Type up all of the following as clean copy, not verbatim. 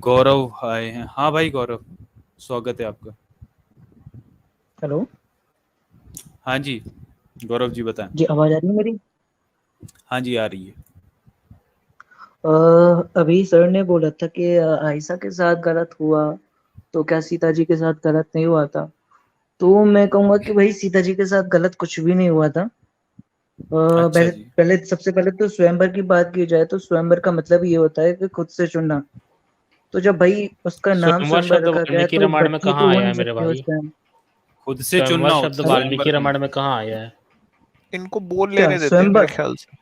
गौरव आए हैं। हाँ भाई गौरव, स्वागत है आपका। हेलो हाँ जी गौरव जी बताएं। जी, आवाज आ रही है मेरी? हाँ जी आ रही है। अभी सर ने बोला था कि आयशा के साथ गलत हुआ, तो क्या सीता जी के साथ गलत नहीं हुआ था? तो मैं कहूंगा कि भाई सीता जी के साथ गलत कुछ भी नहीं हुआ था। अच्छा पहले जी। पहले सबसे पहले तो स्वयंवर की बात की जाए तो स्वयंवर का मतलब ये होता है कि खुद से चुनना। तो जब भाई उसका नाम स्वयंवर स्वयंवर शब्द रखा गया वाल्मीकि तो रामायण में बच्ची कहाँ तो हो आया है नहीं मेरे सकती उस भाई? टाइम। खुद से स्वयंवर चुनना शब्द होता है, वाल्मीकि स्वयंवर नहीं। रामायण में कहाँ आया है? इनको बोल क्या लेने देते हैं मेरे स्वयंवर? ख्याल से।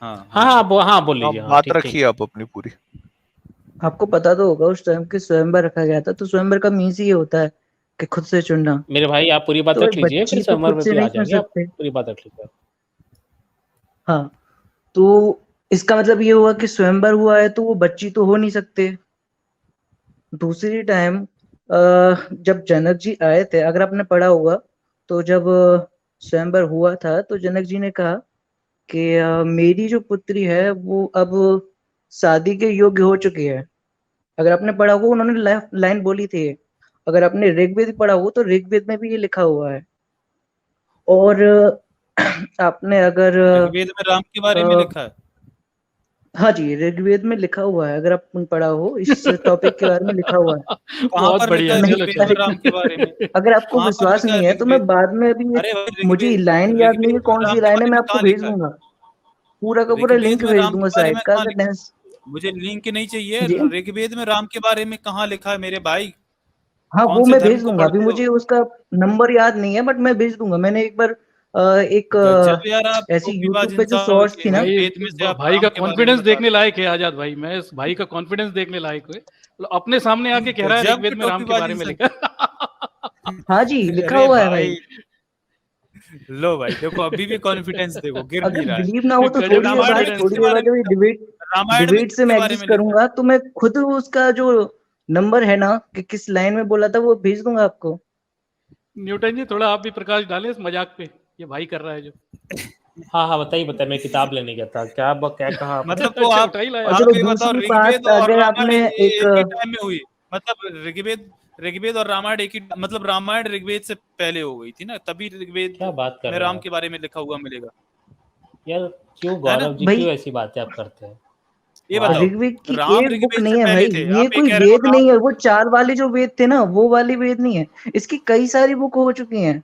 हाँ हाँ हाँ। हाँ हाँ बोल आप लीजिए। हाँ बात ठीक ठीक। रखिए आप अपनी पूरी। आपको पता तो होगा उस टाइम कि स्वयंवर रखा गया था, तो स्वयंवर का मीन्स ये होता है कि खुद से चुनना। मेरे भाई आप पूरी बात तो रख एक लीजिए, फिर बच्ची तो स्वयंवर खुद में से भी आ नहीं चुन जाएंगे। आप सकते। पूरी बात रख लीजिए। हाँ, तो इसका मतलब ये हुआ कि स्वयंवर हुआ है तो वो बच्ची तो हो नहीं सकते। दूसरी टाइम जब जनक जी आए थे, अगर आपने पढ़ा होगा, तो जब स्वयंवर हुआ था तो जनक जी ने कहा कि मेरी जो पुत्री है वो अब शादी के योग्य हो चुकी है। अगर आपने पढ़ा होगा, उन्होंने लाइन बोली थी। अगर आपने ऋग्वेद पढ़ा हो तो ऋग्वेद में भी ये लिखा हुआ है। और आपने अगर ऋग्वेद में राम के बारे में लिखा है। हाँ जी, ऋग्वेद में लिखा हुआ है। अगर आप पढ़ा हो, इस टॉपिक के बारे में लिखा हुआ है। कहाँ बहुत पर लिखा बढ़िया, है मैं चलो ऋग्वेद में चलो। राम के बारे में? अगर आपको कहाँ पर विश्वास लिखा है नहीं है तो मैं ऋग्वेद? बाद में अभी अरे भाई मुझे ऋग्वेद, लाइन याद नहीं ऋग्वेद है में कौन राम सी के लाइन है, बारे मैं में आपको कहाँ भेज लिखा है? दूंगा। पूरा का पूरा ऋग्वेद लिंक में भेज राम के दूंगा बारे साइड में का, कहाँ अगर लिखा है? डांस। मुझे लिंक नहीं चाहिए। जी ऋग्वेद में राम के बारे में कहाँ लिखा है मेरे भाई? हाँ, कौन वो से मैं धर्म भेज को दूंगा। अभी पढ़ते हो? मुझे उसका नंबर याद नहीं है, बट मैं भेज दूंगा। मैंने एक बार एक गजब यार, आप ऐसी धोखेबाज यूट्यूब पे जो इंसान हो शॉर्ट्स कि थी ना। भाई ऋग्वेद में से आप भाई राम का के बारे में कॉन्फिडेंस बता देखने रहे लायक है आजाद भाई। मैं इस भाई का कॉन्फिडेंस देखने लायक है, मतलब अपने सामने आके हो। कह रहा है गजब ऋग्वेद के में राम के धोखेबाज बारे में इंसान। लिखा। हाँ जी, लिखा अरे हुआ है भाई। भाई, लो भाई देखो अभी भी कॉन्फिडेंस देखो गिर नहीं अगर रहा है। बिलीव ना हो तो गजब फिर थोड़ी देर बाद, रामायण में कॉन्फिडेंस थोड़ी किसके है। देर बारे बाद में जब लिखा? रामायण में डिबेट से मैं किसके बारे एग्जिस्ट में लिखा? करूंगा तो मैं खुद उसका जो नंबर है ना कि किस लाइन में बोला था वो भेज दूंगा आपको। न्यूटन जी थोड़ा आप भी प्रकाश डालें इस मजाक पे, ये भाई कर रहा है जो। हाँ हाँ बताइए बताइए, मैं किताब लेने गया था। क्या कहा आपने? मतलब तो अच्छा आप उठा ही लाए और आप। चलो आप ये बताओ दूसरी ऋग्वेद बात, और अगर रामायण आपने एक एक ही टाइम में हुई? मतलब ऋग्वेद ऋग्वेद और रामायण एक ही, मतलब रामायण ऋग्वेद से पहले हो गई थी ना, तभी ऋग्वेद क्या बात कर में रहे हैं राम आप के बारे में लिखा हुआ मिलेगा, यार? क्यों है ना? गौरव जी, भाई, क्यों ऐसी बातें आप करते हैं? ये वाह। बताओ, ऋग्वेद की राम एक बुक ऋग्वेद से नहीं है पहले भाई। थे, ये आप ये कोई कह रहे हो वेद नहीं है। राम। वो चार वाले जो वेद थे ना, वो वाली वेद नहीं है। इसकी कई सारी बुक हो चुकी हैं।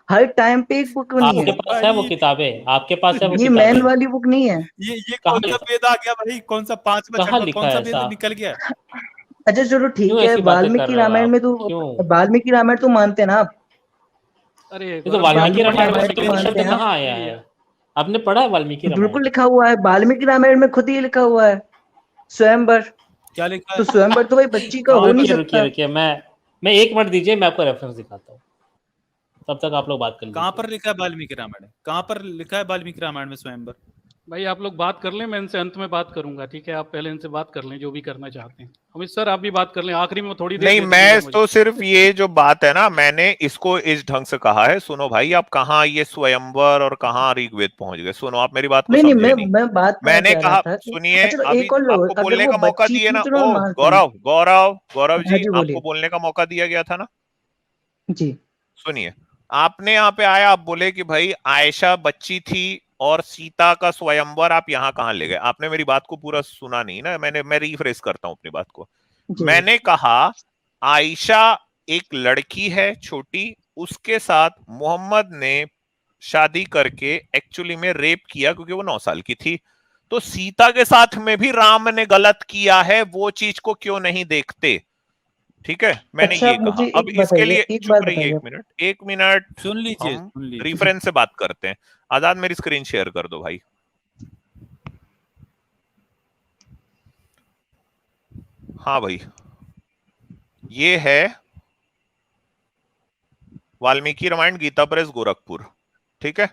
हर टाइम पे एक बुक बनी आपके है। पास है वो भाई किताबें? आपके पास है वो ये मैन किताबें? वाली बुक नहीं है। ये कहाँ कौन सा लिखा? वेद आ गया भाई? कौन सा पांचवा कहाँ छठवा लिखा कौन सा है वेद ऐसा? निकल गया? अच्छा चलो क्यों ठीक है, ऐसी बातें कर वाल्मीकि रहे हो रामायण आप? में तो, क्यों? वाल्मीकि रामायण तो मानते हैं ना आप? अरे ये तो गौरव जी आप भी वाल्मीकि बढ़िया रामायण में बात तो कर रहे ऋग्वेद हैं, मानते शब्द हैं लेकिन ना? कहाँ आया ये है? आपने पढ़ा है वाल्मीकि रामायण? बिल्कुल लिखा हुआ है, वाल्मीकि रामायण में खुद ही लिखा हुआ है, स्वयंवर। क्या लिखा तो है? स्वयंवर तो भाई बच्ची का हो नहीं रुकिए रुकिए सकता। रुकिए, मैं 1 मिनट दीजिए, मैं आपको रेफरेंस दिखाता हूँ, तब तक आप लोग बात कर कहाँ लीजिए। पर लिखा है वाल्मीकि रामायण? कहाँ पर लिखा है वाल्मीकि रामायण में स्वयंवर? भाई आप लोग बात कर लें, मैं इनसे अंत में बात करूंगा, ठीक है? आप पहले इनसे बात कर लें जो भी करना चाहते हैं। अमित सर आप भी बात कर लें, आखिरी में थोड़ी देर नहीं, दे दीजिएगा मैं मुझे। तो सिर्फ ये जो बात है ना, मैंने इसको इस ढंग से कहा है। सुनो भाई, आप कहाँ ये स्वयंवर और कहाँ ऋग्वेद पहुंच गए? सुनो, आप मेरी बात को नहीं नहीं, समझे नहीं। मैं बात करना मैंने चाह रहा कहा, था कि सुनिए, चलो अभी एक और लो, आपको अगर बोलने वो का मौका बच्ची दिए थी ना। चलो ओ मैं मानता हूँ। गौरव गौरव गौरव हाँ जी, जी आपको बोलिए। बोलने का मौका दिया गया था ना। जी सुनिए, आपने यहाँ पे आया, आप बोले कि भाई आयशा बच्ची थी और सीता का स्वयंवर आप यहाँ कहाँ ले गए? आपने मेरी बात को पूरा सुना नहीं ना। मैं रीफ्रेश करता हूँ अपनी बात को। जी जी। मैंने कहा आयशा एक लड़की है छोटी, उसके साथ मोहम्मद ने शादी करके एक्चुअली में रेप किया क्योंकि वो 9 साल की थी। तो सीता के साथ में भी राम ने गलत किया है, वो चीज को क्यों नहीं देखते? ठीक है, मैंने अच्छा ये आप कहा। मुझे अब एक इसके बताइए, लिए एक चुप बात रहिए, बताइए एक आप। मिनट, एक मिनट। सुन हम लीजिए। रेफरेंस से बात करते हैं। आजाद मेरी स्क्रीन शेयर कर दो भाई। हाँ भाई, ये है वाल्मीकि रामायण, गीता प्रेस, गोरखपुर। ठीक है,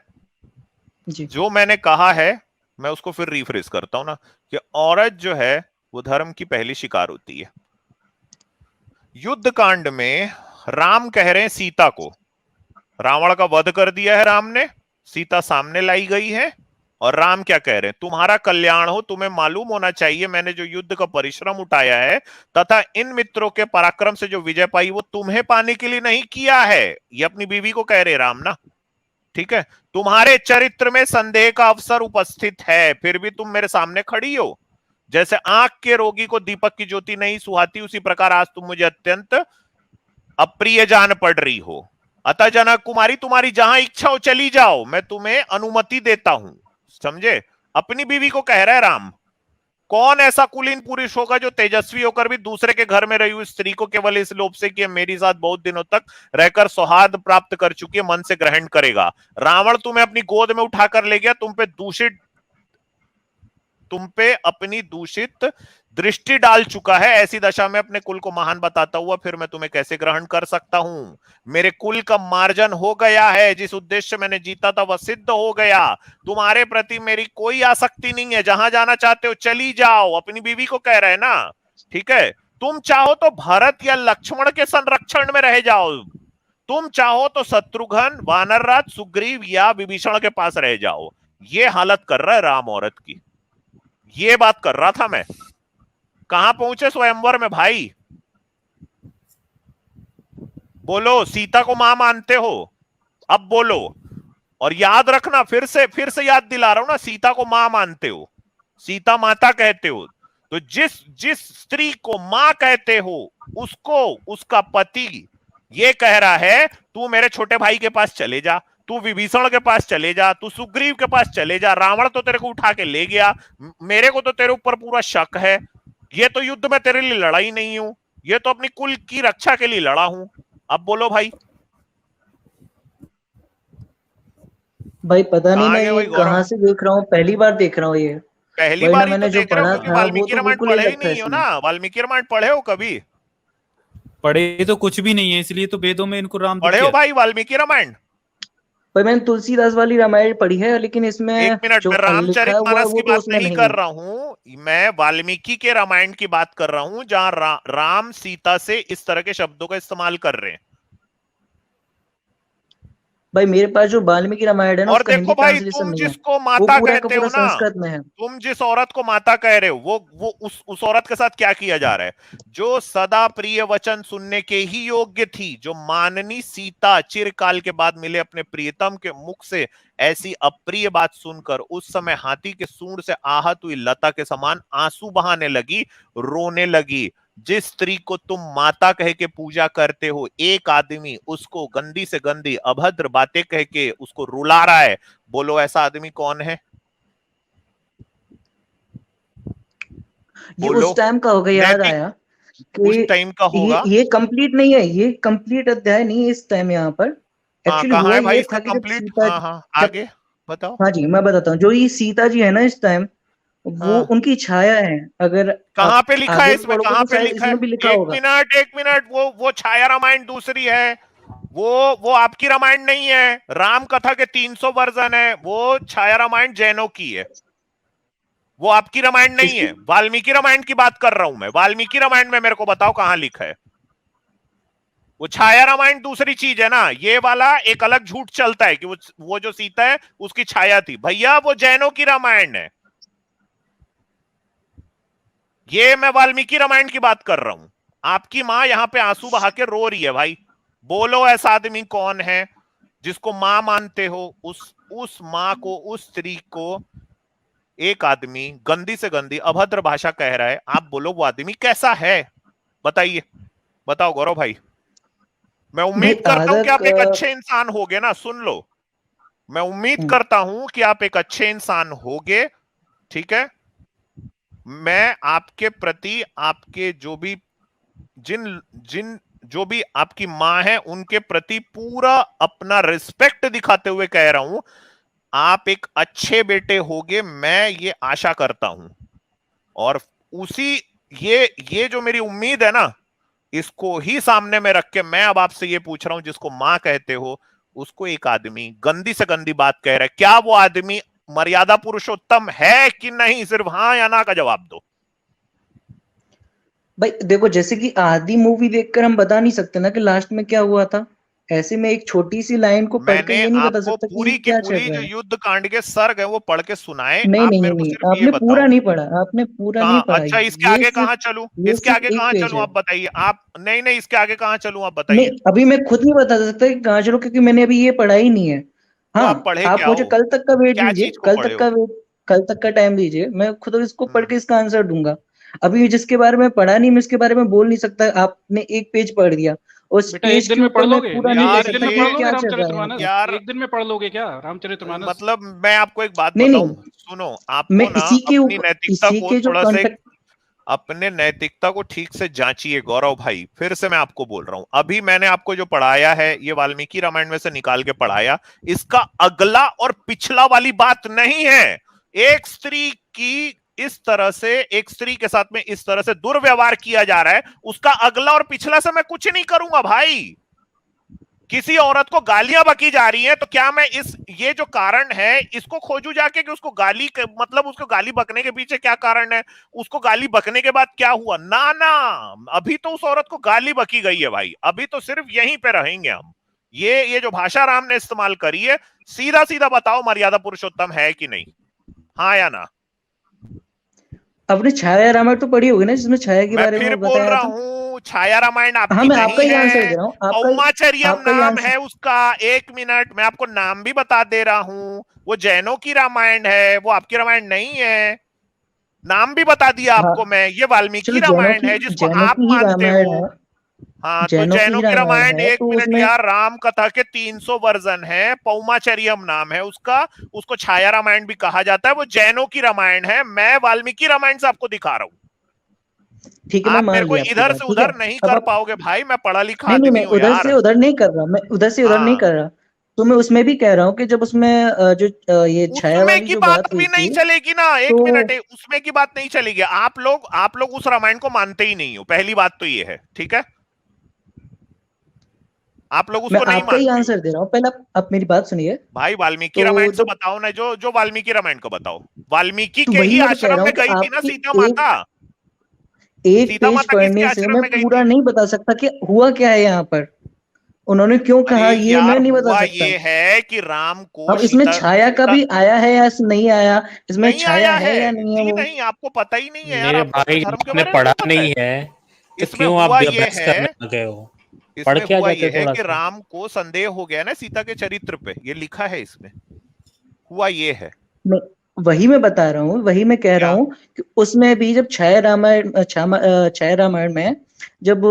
जी जो मैंने कहा है मैं उसको फिर रिफ्रेश करता हूं ना, कि औरत जो है वो धर्म की पहली शिकार होती है। युद्ध कांड में राम कह रहे हैं सीता को, रावण का वध कर दिया है राम ने, सीता सामने लाई गई है, और राम क्या कह रहे हैं, तुम्हारा कल्याण हो, तुम्हें मालूम होना चाहिए मैंने जो युद्ध का परिश्रम उठाया है तथा इन मित्रों के पराक्रम से जो विजय पाई वो तुम्हें पाने के लिए नहीं किया है। ये अपनी बीवी को कह रहे राम ना, ठीक है। तुम्हारे चरित्र में संदेह का अवसर उपस्थित है, फिर भी तुम मेरे सामने खड़ी हो। जैसे आंख के रोगी को दीपक की ज्योति नहीं सुहाती, उसी प्रकार आज तुम मुझे अत्यंत अप्रिय जान पड़ रही हो। अतः जनक कुमारी तुम्हारी जहां इच्छा हो चली जाओ, मैं तुम्हें अनुमति देता हूं। समझे, अपनी बीवी को कह रहा है राम। कौन ऐसा कुलीन पुरुष होगा जो तेजस्वी होकर भी दूसरे के घर में रही हुई स्त्री को केवल इस लोभ से कि मेरे साथ बहुत दिनों तक रहकर सौहार्द प्राप्त कर चुकी है मन से ग्रहण करेगा। रावण तुम्हें अपनी गोद में उठाकर ले गया, तुम पे अपनी दूषित दृष्टि डाल चुका है। ऐसी दशा में अपने कुल को महान बताता हुआ फिर मैं तुम्हें कैसे ग्रहण कर सकता हूं। मेरे कुल का मार्जन हो गया है, जिस उद्देश्य मैंने जीता था वह सिद्ध हो गया। तुम्हारे प्रति मेरी कोई आसक्ति नहीं है, जहां जाना चाहते हो चली जाओ। अपनी बीवी को कह रहे हैं ना, ठीक है। तुम चाहो तो भरत या लक्ष्मण के संरक्षण में रह जाओ, तुम चाहो तो शत्रुघ्न, वानरराज, सुग्रीव या विभीषण के पास रह जाओ। ये हालत कर रहा है राम औरत की, ये बात कर रहा था मैं। कहां पहुंचे स्वयंवर में भाई, बोलो। सीता को मां मानते हो, अब बोलो। और याद रखना, फिर से याद दिला रहा हूं ना, सीता को मां मानते हो, सीता माता कहते हो, तो जिस स्त्री को मां कहते हो उसको उसका पति ये कह रहा है तू मेरे छोटे भाई के पास चले जा, तू विभीषण के पास चले जा, तू सुग्रीव के पास चले जा। रावण तो तेरे को उठा के ले गया, मेरे को तो तेरे ऊपर पूरा शक है। ये तो युद्ध में तेरे लिए लड़ा ही नहीं हूं, ये तो अपनी कुल की रक्षा के लिए लड़ा हूं। अब बोलो भाई। भाई पता नहीं मैं आगे वही ये गौरव। कहाँ से देख रहा हूँ, पहली बार देख रहा हूँ ये। पहली वही ना, बार ही तो मैंने जो देख रहे हो, पढ़ा क्योंकि था वो वाल्मीकि तो रामायण बिल्कुल पढ़े ही अलग था नहीं हो इसमें। ना। वाल्मीकि रामायण पढ़े हो कभी? पढ़े तो कुछ भी नहीं है, इसलिए तो वेदों में इनको राम दिख पढ़े हो गया। भाई वाल्मीकि रामायण? भाई मैंने तुलसीदास वाली रामायण पढ़ी है, लेकिन एक इसमें मिनट, जो मैं लिखा हुआ है रामचरितमानस वो की तो बात उसमें नहीं नहीं कर है। रहा हूं, मैं वाल्मीकि के रामायण की बात कर रहा हूं, जहां राम सीता से इस तरह के शब्दों का इस्तेमाल कर रहे हैं। भाई मेरे पास जो वाल्मीकि रामायण है ना, और उसका देखो हिंदी भाई, ट्रांसलेशन तुम नहीं है, जिसको वो माता पूरा का कहते हो पूरा ना, संस्कृत में है। तुम जिस औरत को माता कह रहे हो, वो उस औरत के साथ क्या किया जा रहा है? जो सदा प्रिय वचन सुनने के ही योग्य थी, जो माननी सीता चिरकाल के बाद मिले अपने प्रियतम के मुख से ऐसी अप्रिय बात सुनकर उस समय हाथी के सूंड से आहत हुई लता के समान आंसू बहाने लगी, रोने लगी। जिस स्त्री को तुम माता कह के पूजा करते हो, एक आदमी उसको गंदी से गंदी अभद्र बातें कह के उसको रुला रहा है। बोलो ऐसा आदमी कौन है? ये बोलो। उस टाइम का होगा, याद नैतिक आया उस कि टाइम का होगा। ये कंप्लीट नहीं है, ये कंप्लीट अध्याय नहीं है इस टाइम यहाँ पर। हाँ, एक्चुअली कहाँ हुआ है भाई ये इसका था कि जब कंप्लीट? सीता, हाँ हाँ, जब, आगे बताओ। हाँ जी मैं बताता हूँ, जो ये सीता जी है ना इस टाइम, वो हाँ, उनकी छाया है। अगर कहाँ आप पे लिखा है आगे भी इसमें? पढ़ोगे कहाँ तो पे शायद लिखा है? इसमें भी लिखा एक होगा। मिनट, एक मिनट। वो छाया रामायण दूसरी है, वो आपकी रामायण नहीं है। राम कथा के 300 वर्जन है, वो छाया रामायण जैनों की है, वो आपकी रामायण नहीं इसकी है। वाल्मीकि रामायण की बात कर रहा हूं मैं। वाल्मीकि रामायण में मेरे को बताओ कहां लिखा है। वो छाया रामायण दूसरी चीज है ना, ये वाला एक अलग झूठ चलता है कि वो जो सीता है उसकी छाया थी। भैया वो जैनों की रामायण है, ये मैं वाल्मीकि रामायण की बात कर रहा हूं। आपकी मां यहां पे आंसू बहा के रो रही है भाई। बोलो ऐसा आदमी कौन है जिसको मां मानते हो? उस मां को, उस स्त्री को एक आदमी गंदी से गंदी अभद्र भाषा कह रहा है। आप बोलो वो आदमी कैसा है? बताइए, बताओ गौरव भाई। मैं भाई उम्मीद करता हूं कि आप एक आदर अच्छे इंसान होगे ना। सुन लो, मैं उम्मीद करता हूं कि आप एक अच्छे इंसान होगे, ठीक है। मैं आपके प्रति, आपके जो भी जिन जिन जो भी आपकी मां है उनके प्रति पूरा अपना रिस्पेक्ट दिखाते हुए कह रहा हूं, आप एक अच्छे बेटे होगे, मैं ये आशा करता हूं। और उसी ये जो मेरी उम्मीद है ना, इसको ही सामने में रख के मैं अब आपसे ये पूछ रहा हूं, जिसको मां कहते हो उसको एक आदमी गंदी से गंदी बात कह रहा है, क्या वो आदमी मर्यादा पुरुषोत्तम है कि नहीं? सिर्फ हाँ या ना का जवाब दो। भाई देखो, जैसे कि आदि मूवी देखकर हम बता नहीं सकते ना कि लास्ट में क्या हुआ था। ऐसे में एक छोटी सी लाइन को पढ़ के मैंने ये नहीं बता आपको सकता कि पूरी ये की क्या चल पूरी रहा जो है। युद्ध कांड के सर्ग है वो पढ़ के सुनाए। नहीं आप नहीं मेरे नहीं को नहीं, सिर्फ ये आपने पूरा बताओ। नहीं पढ़ा, आपने पूरा नहीं पढ़ा। अच्छा, इसके ये आगे सिर्फ कहाँ चलूं? ये इसके सिर्फ आगे एक कहाँ पेज चलूं? है। आप बताइए। आप नहीं नहीं, इसके आगे कहाँ चलूं? आप नहीं, बताइए। अभी मैं खुद नहीं बता सकता कि कहाँ चलो, क्योंकि मैंने अभी ये पढ़ा ही नहीं है। तो हाँ, आप पढ़े आप क्या मुझे हो? कल तक का वेट क्या दीजिए, चीज को पढ़े हो? कल तक का टाइम दीजिए, मैं खुद इसको पढ़ हम्म। के इसका आंसर दूंगा। अभी जिसके बारे में पढ़ा नहीं, मैं इसके बारे में बोल नहीं सकता। आपने एक पेज पढ़ दिया, उस बेटा पेज एक दिन के में ऊपर पढ़ मैं लोगे? पूरा नहीं नहीं नहीं, कह एक दिन सकता में कि पढ़ ये लोगे क्या चल रहा है यहाँ रामचरितमानस? पर। यार एक दिन में पढ़ लोगे क्या रामचरितमानस? मतलब मैं आपको एक बात नहीं बताऊं, नहीं, सुनो। मैं आपको ना इसी के अपनी ऊपर, नैतिकता इसी को के जो थोड़ा सा कॉन्टेक्ट। अपने नैतिकता को ठीक से जांचिए गौरव भाई। फिर से मैं आपको बोल रहा हूं, अभी मैंने आपको जो पढ़ाया है ये वाल्मीकि रामायण में से निकाल के पढ़ाया। इसका अगला और पिछला वाली बात नहीं है। एक स्त्री की इस तरह से, एक स्त्री के साथ में इस तरह से दुर्व्यवहार किया जा रहा है, उसका अगला और पिछला से मैं कुछ नहीं करूंगा भाई। किसी औरत को गालियां बकी जा रही हैं, तो क्या मैं ये जो कारण है इसको खोजू जाके कि उसको मतलब उसको गाली बकने के पीछे क्या कारण है, उसको गाली बकने के बाद क्या हुआ? ना ना, अभी तो उस औरत को गाली बकी गई है भाई, अभी तो सिर्फ यहीं पे रहेंगे हम। ये जो भाषा राम ने इस्तेमाल करी है, सीधा सीधा बताओ मर्यादा पुरुषोत्तम है कि नहीं, हाँ या ना? आपने छाया रामायण तो पढ़ी होगी ना, जिसमें छाया के मैं बारे फिर में बोल बताया रहा था। हूं, छाया रामायण हाँ, आपकी मैं आपका नहीं ही आंसर है। दे रहा हूँ, पौमाचर्यम आपका ही नाम आंसर। है उसका। एक मिनट, मैं आपको नाम भी बता दे रहा हूं। वो जैनों की रामायण है, वो आपकी रामायण नहीं है। नाम भी बता दिया हाँ, आपको मैं। ये वाल्मीकि चलो रामायण है जिसको जैनों आप की ही मानते रामायण हो। है, हाँ, तो जैनों की जैनों ही की रामायण रामायण, है, एक तो मिनट उसमें यार, राम कथा के 300 वर्जन है। पौमाचर्यम नाम है उसका। उसको छाया रामायण भी कहा जाता है। वो जैनों की रामायण है। मैं वाल्मीकि रामायण से आपको दिखा रहा हूं। ठीक है, मैं आप मान मेरे को लिया आपकी इधर बात, से ठीक है। उधर नहीं अब कर आप, पाओगे भाई, मैं पढ़ा लिखा नहीं नहीं, आदमी मैं हूं उधर यार। से उधर नहीं कर रहा, मैं उधर से उधर नहीं हाँ, कर रहा। तो मैं उसमें भी कह रहा हूँ कि जब उसमें ये छाया उसमें वाली की जो बात बात भी हुई नहीं थी, चलेगी ना। एक तो मिनट है, उसमें की बात नहीं चलेगी। आप लोग उस रामायण को मानते ही नहीं हो, पहली बात तो ये है, ठीक है? आप लोग मैं उसको नहीं आपका ही मानते हो आंसर दे रहा हूँ। पहले आप मेरी बात सुनिए। भाई। वाल्मीकि रामायण तो से जब, बताओ ना, जो जो वाल्मीकि रामायण को बताओ। वाल्मीकि तो के वही ही मैं कह आश्रम रहा में हूँ कि गई थी ना आपकी सीता माता? एक सीता पेज माता किसके पढ़ने से आश्रम मैं में गई पूरा थी? नहीं बता सकता कि हुआ क्या है यहाँ पर, उन्होंने क्यों अरे कहा, ये यार, मैं नहीं बता हुआ सकता। ये है कि राम को अब इसमें छाया का सीता भी आया है या नहीं आया, इसमें नहीं छाया आया है है या नहीं है जी। वो। नहीं, आपको पता ही नहीं है यार, मेरे आपको अपने भाई, धर्म जब के आपने बारे में पढ़ा नहीं पता है। नहीं है तो इसमें क्यों आप हुआ ये बहस है, करने लगे हो? पढ़ इसमें के आ हुआ ये जाते है थोड़ा कि सा। राम को संदेह हो गया ना सीता के चरित्र पे, ये लिखा है इसमें। हुआ ये है मैं वही मैं बता रहा हूँ, वही मैं कह रहा क्या? हूँ कि उसमें भी जब छाया रामायण में जब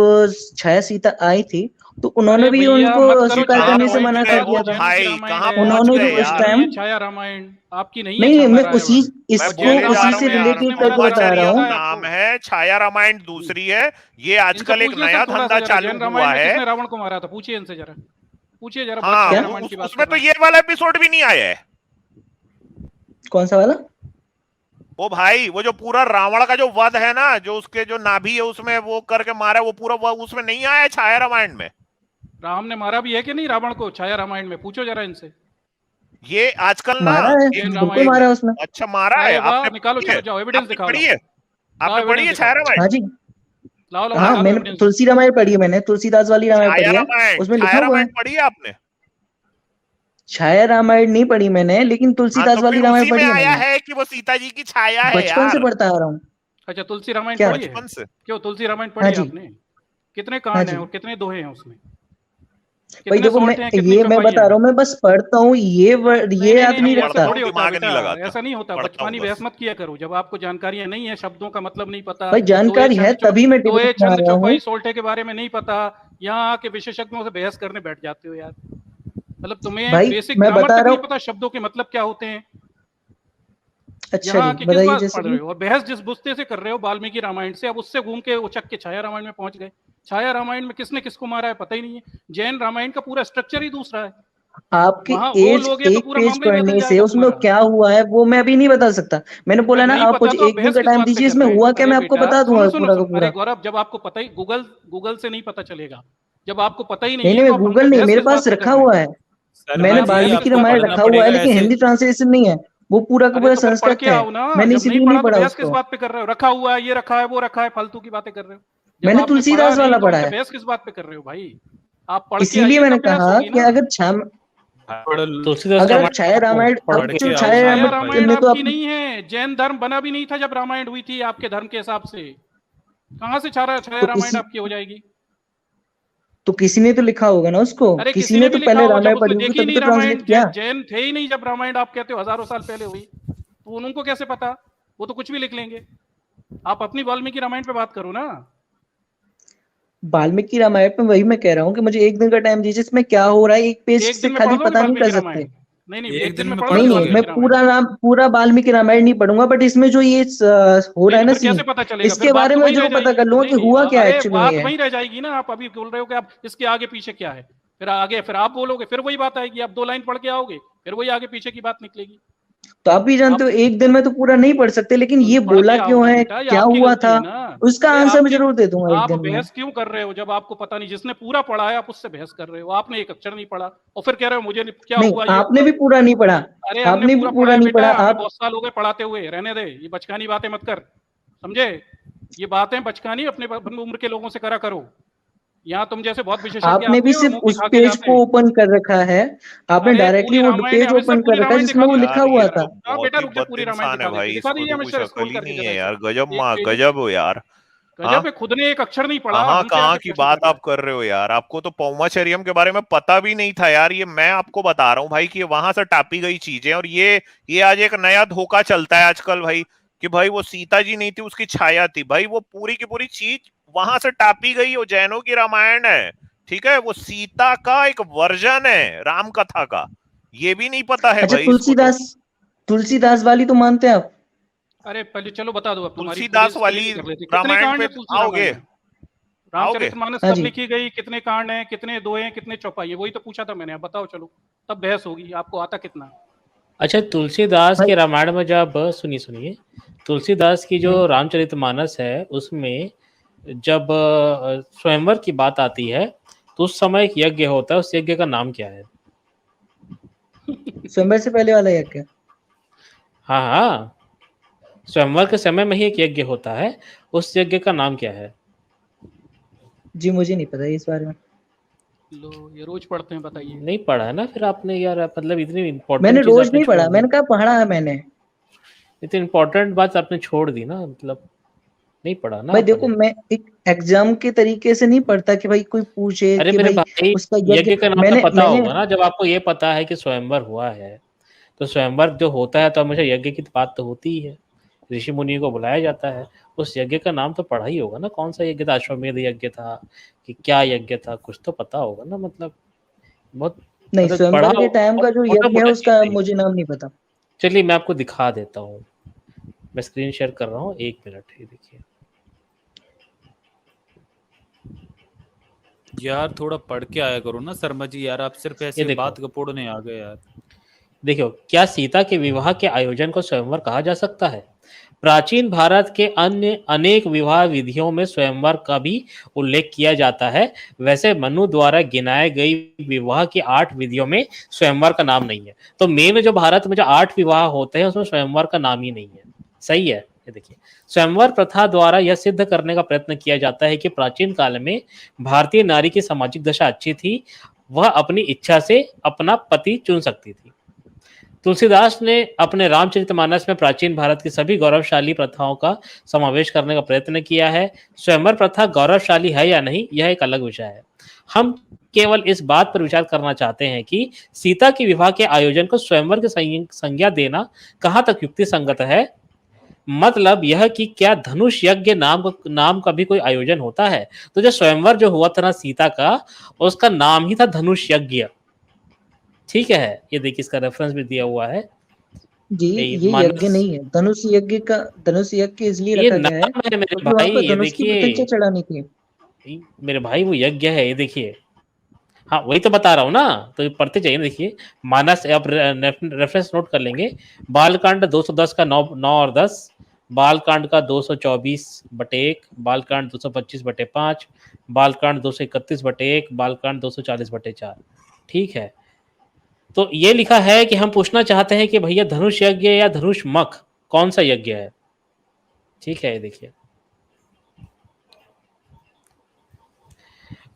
छाया सीता आई थी, तो उन्होंने अरे भी भैया उनको मत करो स्वीकार छाया कहाँ करने से रामायण पहुंच की मना गए कर बात। ओ वो दिया था। जैनों की भाई? रामायण कहाँ है, पहुंच उन्होंने आपकी भी गए उस रामायण यार? नहीं है टाइम, छाया रामायण। आपकी नहीं है नहीं नहीं, छाया मैं रामायण। मैं इसको बोले जा उसी रहा से हूँ यार, रिलेटेड किसने बोला करके बता छाया रहा रामायण? हूँ। पता पौमाचर्यम है नाम आपको? है, छाया रामायण दूसरी है। ये इनसे आजकल एक पूछिए नया सर थोड़ा सा धंधा जरा, चालू जैन रामायण हुआ में है। किसने रावण को मारा था? पूछिए इनसे जरा, पूछिए जरा, बस हाँ, छाया क्या, रामायण की बात उसमें कर तो रहे हैं। ये वाला एपिसोड भी नहीं आया है। कौन सा वाला? ओ भाई, वो जो पूरा रावण का जो वध है ना, जो उसके जो नाभि है उसमें वो करके मारा, वो पूरा उसमें नहीं आया है छाया रामायण में। राम ने मारा भी है कि नहीं रावण को छाया रामायण में? पूछो जरा इनसे। ये आजकल ना मारा है, जैन बिल्कुल रामायण मारा में। है उसमें। अच्छा, मारा है? अरे वाह, आपने निकालो, पढ़ी है? चलो जाओ एविडेंस आपने दिखाओ, पढ़ी लाओ है? लाओ आपने पढ़ी एविडेंस है छाया दिखाओ, रामायण? हाँ जी, लाओ लाओ हाँ, निकालो मैंने एविडेंस। तुलसी रामायण पढ़ी है, मैंने तुलसीदास वाली रामायण छाया पढ़ी है, रामायण, उसमें छाया लिखा हुआ रामायण है। पढ़ी है आपने? छाया रामायण नहीं पढ़ी मैंने, लेकिन हाँ, तुलसीदास तो वाली फिर रामायण उसी में पढ़ी है आया मैंने, है कि वो सीता जी की छाया है बचपन से यार, पढ़ता आ रहा हूँ। अच्छा, तुलसी रामायण क्या? पढ़ी है? बचपन से। क्यों तुलसी रामायण हाँ पढ़ी है जी, आपने? कितने हाँ कांड हैं जी। और कितने दोहे हैं उसमें? भाई कितने देखो, मैं सोल्टे हैं, कितनी ये मैं चौपाइयां बता हैं? रहा हूँ, मैं बस पढ़ता हूँ, नहीं ये नहीं याद नहीं मैं नहीं नहीं, ऐसा रखता। पढ़ता थोड़ी हूँ, होता है दिमाग बेटा, नहीं लगाता, ऐसा नहीं होता। पढ़ता हूँ बचपनी बस। बहस मत किया करो। जब आपको जानकारी नहीं है, शब्दों का मतलब नहीं पता, भाई जानकारी है तभी मैं टेबल दोहे बना छंद रहा हूँ। चौपाई सोल्टे के बारे में नहीं पता, यहाँ आके विशेषज्ञों से बहस करने बैठ जाते हो यार। मतलब तुम्हें भाई बेसिक मैं ग्रामर बता तक रहा नहीं हूँ। पता, शब्दों के मतलब क्या होते हैं। अच्छा यहाँ जी, आके किस बताइए, बात जैसे पढ़ रहे कि हो? और बहस जिस बुस्ते से कर रहे हो वाल्मीकि रामायण से, अब उससे घूम के उचक के छाया रामायण में पहुंच गए। छाया रामायण में किसने किसको मारा है पता ही नहीं है। जैन रामायण का पूरा स्ट्रक्चर ही दूसरा है। आपके वहां वो एज लोगे तो एक पूरा पेज मामला ही बदल पढ़ने से जाएगा उसमें तुम्हारा। क्या हुआ है वो मैं अभी नहीं बता सकता। मैंने अरे बोला ना, नहीं आप पता मुझे तो आप एक दिन बहस का किस टाइम बात पे दीजिए, कर इसमें रहे हुआ हो? क्या अरे मैं आपको बेटा बता सुनो दूंगा सुनो पूरा का सुनो, पूरा। अरे गौरव, जब आपको पता ही, गूगल से नहीं पता चलेगा। जब आपको पता ही नहीं नहीं है नहीं, तो मैं आप हमसे गूगल नहीं, बहस मेरे किस पास बात पे कर रखा रहे हैं? हुआ है। शर्मा मैंने आप जी, बहस वाल्मीकि किस आपको बात पे रामायण कर पढ़ना रहे रखा हैं? हुआ है, पड़ेगा लेकिन ऐसे। हिंदी ट्रांसलेशन नहीं है, वो पूरा का अरे पूरा तो फिर पढ़ के संस्कृत है। आओ ना। मैंने जब नहीं इसीलिए नहीं पढ़ा तो पढ़ा बहस किस उसको। बात पे कर रहे हो? रखा हुआ है, ये रखा है, वो रखा है, फालतू की बातें कर रहे हो। जब मैंने आपने पढ़ा तुलसीदास नहीं वाला तो पढ़ा हमसे है। बहस किस बात पे कर रहे हो भाई? आप पढ़ के इसीलिए आइए मैंने तब बहस कहा होगी कि ना। अगर पढ़ लो। तुलसीदास अगर रामायण छाया रामायण पढ़ अब के जो आओ। छाया छाया रामायण रामायण ने तो आपकी अपनी नहीं है, जैन धर्म बना भी नहीं था जब रामायण हुई थी आपके धर्म के हिसाब से, कहां से छाया तो रामायण किसी आपकी हो जाएगी? तो किसी ने तो लिखा होगा ना उसको, अरे किसी किसी ने ने तो भी लिखा पहले हो, जब रामायण उसने पढ़ी होगी देखी तभी नहीं तो ट्रांसलेट रामायण, किया। जैन थे ही नहीं जब रामायण आप कहते हो हजारों साल पहले हुई, तो उनको कैसे पता? वो तो कुछ भी लिख लेंगे। आप अपनी वाल्मीकि रामायण पे बात करो ना। वाल्मीकि रामायण में वही मैं कह रहा हूँ कि मुझे एक दिन का टाइम दीजिए, इसमें क्या हो रहा है एक पेज एक से दिन में पढ़ खाली लोगे पता नहीं कर वाल्मीकि सकते। रामायण? नहीं एक एक दिन दिन में में पढ़ पढ़ नहीं लोगे नहीं, मैं लोगे। वाल्मीकि रामायण? पूरा वाल्मीकि रामायण नहीं पढ़ूंगा, बट इसमें जो ये हो रहा नहीं है तो ना फिर कैसे सीन, पता चलेगा? फिर इसके बात बारे तो में वहीं रह जरूर पता जाएगी। कर लूंगा नहीं कि नहीं, हुआ क्या अरे एक्चुअली में बात ये। वहीं रह जाएगी ना। आप अभी बोल रहे हो कि आप इसके आगे पीछे क्या है, फिर आगे फिर आप बोलोगे, फिर वही बात आएगी। आप 2 लाइन पढ़ के आओगे, फिर वही आगे पीछे की बात निकलेगी। तो आप भी जानते हो आप एक दिन में तो पूरा नहीं पढ़ सकते, लेकिन ये पढ़ बोला के क्यों आओगे है, बेटा, ये क्या आपकी हुआ गलती था, है ना। उसका अरे आंसर मैं आपकी, जरूर दे दूंगा एक आप दिन में। बहस क्यों कर रहे हो जब आपको पता नहीं? जिसने पूरा पढ़ा है आप उससे बहस कर रहे हो। आपने एक अक्षर नहीं पढ़ा और फिर कह रहे हो मुझे नहीं, क्या नहीं, हुआ ये आपने हुआ। भी पूरा नहीं पढ़ा, अरे हमने आपने भी पूरा पढ़ा पूरा है नहीं बेटा, पढ़ा हमें आप। बहुत साल हो गए पढ़ाते हुए। रहने दे, ये बचकानी बातें मत कर, समझे? ये बातें बचकानी अपने उम्र के लोगों से करा करो। यहाँ तुम जैसे बहुत विशेषज्ञ आपने आते भी हैं और सिर्फ मुंह उस दिखा के पेज जाते को हैं। ओपन कर रखा है, आपने अरे डायरेक्टली पूरी वो रामायण है, पेज हमें सर ओपन पूरी कर रखा है रामायण जिसमें दिखा वो दे। लिखा यार हुआ ये था। तो हाँ बहुत बेटा ही रुक जा, बद पूरी रामायण इंसान है दिखा भाई, देंगे। दिखा इसको दीजिए तो हमें कुछ सर, अकल स्क्रॉल ही करके नहीं जरा है इसे। यार। गजब एक पेज है, गजब हो यार। हाँ, गजब है। खुद ने एक अक्षर नहीं पढ़ा, कहाँ हमसे कहाँ आके की प्रश्न बात कर रहा आप कर रहे हो यार। आपको तो पौमाचर्यम के बारे में पता भी नहीं था यार। ये मैं आपको बता रहा हूँ भाई कि ये वहां से टापी गई चीजें, और ये आज एक नया धोखा चलता है आजकल भाई, कि भाई वो सीता जी नहीं थी, उसकी छाया थी। भाई वो पूरी की पूरी चीज वहां से टापी गई। वो जैनों की रामायण है, ठीक है, वो सीता का एक वर्जन है राम कथा का। ये भी नहीं पता है अच्छा, भाई इसको तो। तुलसीदास वाली तो मानते हैं आप? है। अरे पहले चलो बता दो, अब तुम्हारी पूरी तुलसीदास स्क्रीनिंग वाली कर लेते। कितने रामायण कांड पे है तुलसी रामायण आओगे? में? आओगे? रामचरितमानस हाँ कब जी। लिखी गई, कितने कांड हैं, कितने दोहे, कितने चौपाई है? वही तो पूछा था मैंने। अब बताओ चलो, तब बहस होगी आपको आता कितना। अच्छा, तुलसीदास भाई के रामायण में जब सुनिए सुनिए, तुलसीदास की जो रामचरितमानस है उसमें जब स्वयंवर की बात आती है तो उस समय एक यज्ञ होता है। उस यज्ञ का नाम क्या है? स्वयंवर से पहले वाला यज्ञ? हाँ हाँ, स्वयंवर के समय में ही एक यज्ञ होता है। उस यज्ञ का नाम क्या है? जी मुझे नहीं पता इस बारे में। लो, ये रोज पढ़ते हैं, बताइए। नहीं पढ़ा है ना फिर आपने यार, मतलब इतनी मैंने इंपॉर्टेंट चीज रोज आपने नहीं छोड़ पढ़ा, दी। मैंने कहा पढ़ा है मैंने। इतनी इंपॉर्टेंट बात आपने छोड़ दी ना, मतलब नहीं पढ़ा ना भाई देखो, आपने। मैं एक एग्जाम के तरीके से नहीं पढ़ता कि भाई कोई पूछे अरे कि मेरे भाई भाई, उसका यज्ञ। यज्ञ का नाम तो मैंने पता मैंने होगा ना। जब आपको ये पता है कि स्वयंवर हुआ है तो स्वयंवर जो होता है तो हमेशा यज्ञ की बात तो होती ही है। ऋषि मुनि को बुलाया जाता है। उस यज्ञ का नाम तो पढ़ा ही होगा ना। कौन सा यज्ञ था? अश्वमेध यज्ञ था कि क्या यज्ञ था? कुछ तो पता होगा ना। मतलब बहुत, नहीं, मतलब पढ़ा स्वयंवर के होगा, टाइम का जो मोटा यज्ञ है मोटा चीज उसका नहीं। मुझे नाम नहीं पता। चलिए मैं आपको दिखा देता हूँ। मैं स्क्रीन शेयर कर रहा हूँ, 1 मिनट। ये देखिए। यार थोड़ा पढ़ के आया करो ना शर्मा जी, यार आप सिर्फ ये ऐसे देखो, बात गपोड़ने आ गए यार। देखो, क्या सीता के विवाह के आयोजन को स्वयंवर कहा जा सकता है? प्राचीन भारत के अन्य अनेक विवाह विधियों में स्वयंवर का भी उल्लेख किया जाता है। वैसे मनु द्वारा गिनाए गई विवाह की 8 विधियों में स्वयंवर का नाम नहीं है। तो मेन जो भारत में जो 8 विवाह होते हैं उसमें स्वयंवर का नाम ही नहीं है। सही है। ये देखिए, स्वयंवर प्रथा द्वारा यह सिद्ध करने का प्रयत्न किया जाता है कि प्राचीन काल में भारतीय नारी की सामाजिक दशा अच्छी थी। वह अपनी इच्छा से अपना पति चुन सकती थी। तुलसीदास ने अपने रामचरितमानस में प्राचीन भारत की सभी गौरवशाली प्रथाओं का समावेश करने का प्रयत्न किया है। स्वयंवर प्रथा गौरवशाली है या नहीं, यह एक अलग विषय है। हम केवल इस बात पर विचार करना चाहते हैं कि सीता के विवाह के आयोजन को स्वयंवर की संज्ञा देना कहाँ तक युक्ति संगत है। मतलब यह कि क्या धनुष यज्ञ नाम का भी कोई आयोजन होता है? तो जो स्वयंवर जो हुआ था ना सीता का, उसका नाम ही था धनुष यज्ञ। ठीक है, ये देखिए इसका रेफरेंस भी दिया हुआ है। जी, ये यज्ञ मानस, नहीं है। धनुष यज्ञ इसलिए ये रखा गया है नाम है मेरे क्योंकि भाई। वहां पर ये धनुष की देखिए प्रतिष्ठा चढ़ानी थी। मेरे भाई, वो यज्ञ है। ये देखिए, हाँ वही तो बता रहा हूँ ना। तो ये पढ़ते जाइए। देखिए मानस, आप रेफरेंस नोट कर लेंगे। बालकांड 210 का 9 और 10, बालकांड का 224/1, बालकांड 225/5, बालकांड 231/1, बालकांड 240/4। ठीक है। तो ये लिखा है कि हम पूछना चाहते हैं कि भैया धनुष यज्ञ या धनुष मख कौन सा यज्ञ है? ठीक है, ये देखिए।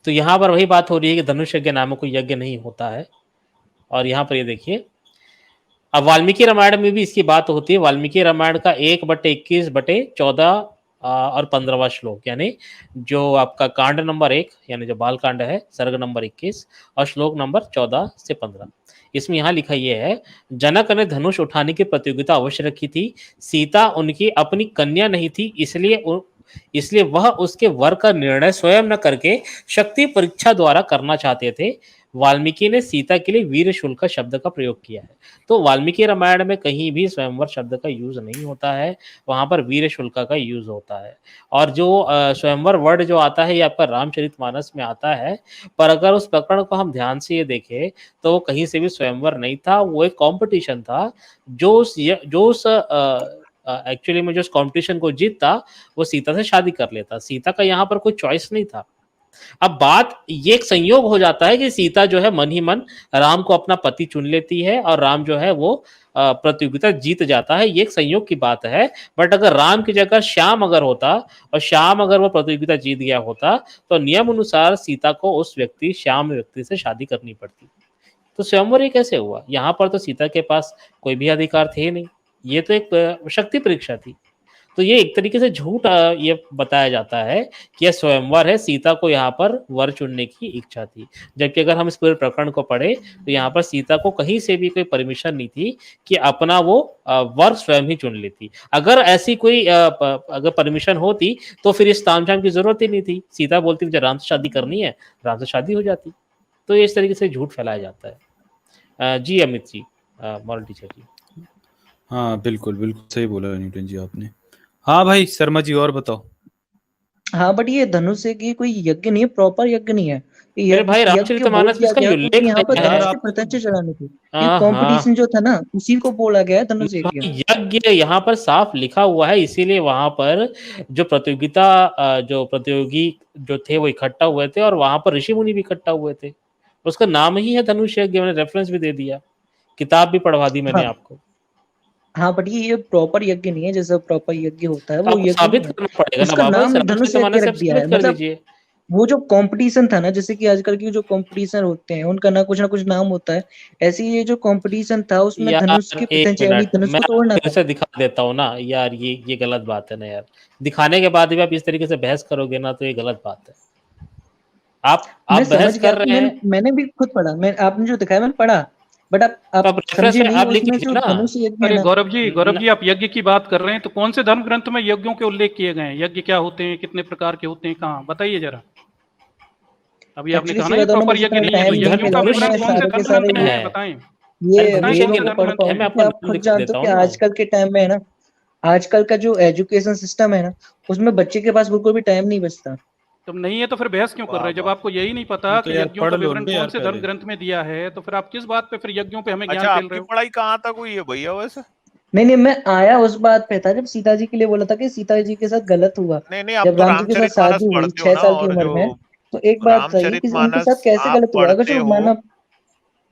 तो यहाँ पर वही बात हो रही है कि धनुष यज्ञ नामक कोई यज्ञ नहीं होता है। और यहाँ पर ये देखिए, अब वाल्मीकि रामायण में भी इसकी बात होती है। वाल्मीकि रामायण का 1/21/14 और 15वां श्लोक, यानी जो आपका कांड नंबर 1 यानी जो बाल कांड है, सर्ग नंबर 21 और श्लोक नंबर 14 से 15, इसमें यहाँ लिखा ये है, जनक ने धनुष उठाने की प्रतियोगिता अवश्य रखी थी। सीता उनकी अपनी कन्या नहीं थी, इसलिए वह उसके वर का निर्णय स्वयं न करके शक्ति परीक्षा द्वारा करना चाहते थे। वाल्मीकि ने सीता के लिए वीर शुल्क शब्द का प्रयोग किया है। तो वाल्मीकि रामायण में कहीं भी स्वयंवर शब्द का यूज नहीं होता है, वहां पर वीर शुल्क का यूज होता है। और जो स्वयंवर वर्ड जो आता है ये आपका रामचरितमानस में आता है, पर अगर उस प्रकरण को हम ध्यान से ये देखें तो कहीं से भी स्वयंवर नहीं था, वो एक कॉम्पिटिशन था। जो एक्चुअली में जो कॉम्पिटिशन को जीतता वो सीता से शादी कर लेता। सीता का यहाँ पर कोई चॉइस नहीं था। अब बात ये एक संयोग हो जाता है कि सीता जो है मन ही मन राम को अपना पति चुन लेती है और राम जो है वो प्रतियोगिता जीत जाता है। ये एक संयोग की बात है। बट अगर राम की जगह श्याम अगर होता और श्याम अगर वो प्रतियोगिता जीत गया होता तो नियम अनुसार सीता को उस श्याम व्यक्ति से शादी करनी पड़ती। तो स्वयंवर ये कैसे हुआ? यहाँ पर तो सीता के पास कोई भी अधिकार थे नहीं, ये तो एक शक्ति परीक्षा थी। तो ये एक तरीके से झूठ ये बताया जाता है कि यह स्वयंवर है, सीता को यहाँ पर वर चुनने की इच्छा थी। जबकि अगर हम इस पूरे प्रकरण को पढ़े तो यहाँ पर सीता को कहीं से भी कोई परमिशन नहीं थी कि अपना वो वर स्वयं ही चुन लेती। अगर ऐसी कोई अगर परमिशन होती तो फिर इस तामझाम की जरूरत ही नहीं थी। सीता बोलती मुझे राम से शादी करनी है, राम से शादी हो जाती। तो ये इस तरीके से झूठ फैलाया जाता है। जी अमित जी, मॉरल टीचर जी। हाँ बिल्कुल बिल्कुल सही बोला न्यूटन जी आपने। हाँ भाई शर्मा जी और बताओ। हाँ बट ये धनुष की कोई यज्ञ नहीं है, प्रॉपर यज्ञ नहीं है। मेरे भाई रामचरितमानस में इसका उल्लेख यहाँ पर है। धनुष पतंजलि चढ़ाने की कंपटीशन जो था ना उसी को बोला गया है धनुष यज्ञ। यज्ञ यहाँ पर साफ लिखा हुआ है, इसीलिए वहां पर जो प्रतियोगी जो थे वो इकट्ठा हुए थे और वहां पर ऋषि मुनि भी इकट्ठा हुए थे। उसका नाम ही है धनुष यज्ञ। मैंने रेफरेंस भी दे दिया, किताब भी पढ़वा दी मैंने आपको। हाँ बट ये प्रॉपर यज्ञ नहीं है, जैसा प्रॉपर यज्ञ होता है वो यज्ञ साबित करना पड़ेगा ना बाबा, नाम धनुष यज्ञ रख दिया है। मतलब वो जो कंपटीशन था ना, जैसे कि आजकल की जो कंपटीशन होते हैं उनका ना कुछ नाम होता है, ऐसे ये जो कंपटीशन था उसमें धनुष की पतंजलि धनुष को तोड़ना था। से दिखा देता हूँ ना यार, ये गलत बात है ना यार। दिखाने के बाद भी आप इस तरीके से बहस करोगे ना तो ये गलत बात है। आप बहस कर रहे हैं। मैंने भी खुद पढ़ा, आपने जो दिखाया मैंने पढ़ा, बट आप समझे नहीं उसमें जो धनुष यज्ञ है ना। गौरव जी आप यज्ञ की बात कर रहे हैं तो कौन से धर्म ग्रंथ में यज्ञों के उल्लेख किए गए हैं? यज्ञ क्या होते हैं, कितने प्रकार के होते हैं, कहाँ बताइए जरा। अभी आपने कहा ना प्रॉपर यज्ञ नहीं है, तो यज्ञों का विवरण कौन से धर्म ग्रंथ में है बताएं। आप खुद जानते हो कि आजकल के टाइम में है ना, आजकल का जो एजुकेशन सिस्टम है ना उसमें बच्चे के पास बिल्कुल भी टाइम नहीं बचता। तो नहीं है तो फिर बहस क्यों कर रहे हैं? जब आपको यही नहीं पता कि यज्ञों का विवरण कौन से धर्म ग्रंथ में दिया है तो फिर आप किस बात पे फिर यज्ञों पे हमें ज्ञान दे रहे हो? पढ़ाई कहाँ तक हुई है भैया वैसे? नहीं मैं आया उस बात पे था जब सीता जी के लिए बोला था कि सीता जी के साथ गलत हुआ। जब राम जी के साथ शादी हुई 6 साल की उम्र में, तो एक बात सही कि उनके साथ कैसे गलत हुआ? अगर जो माना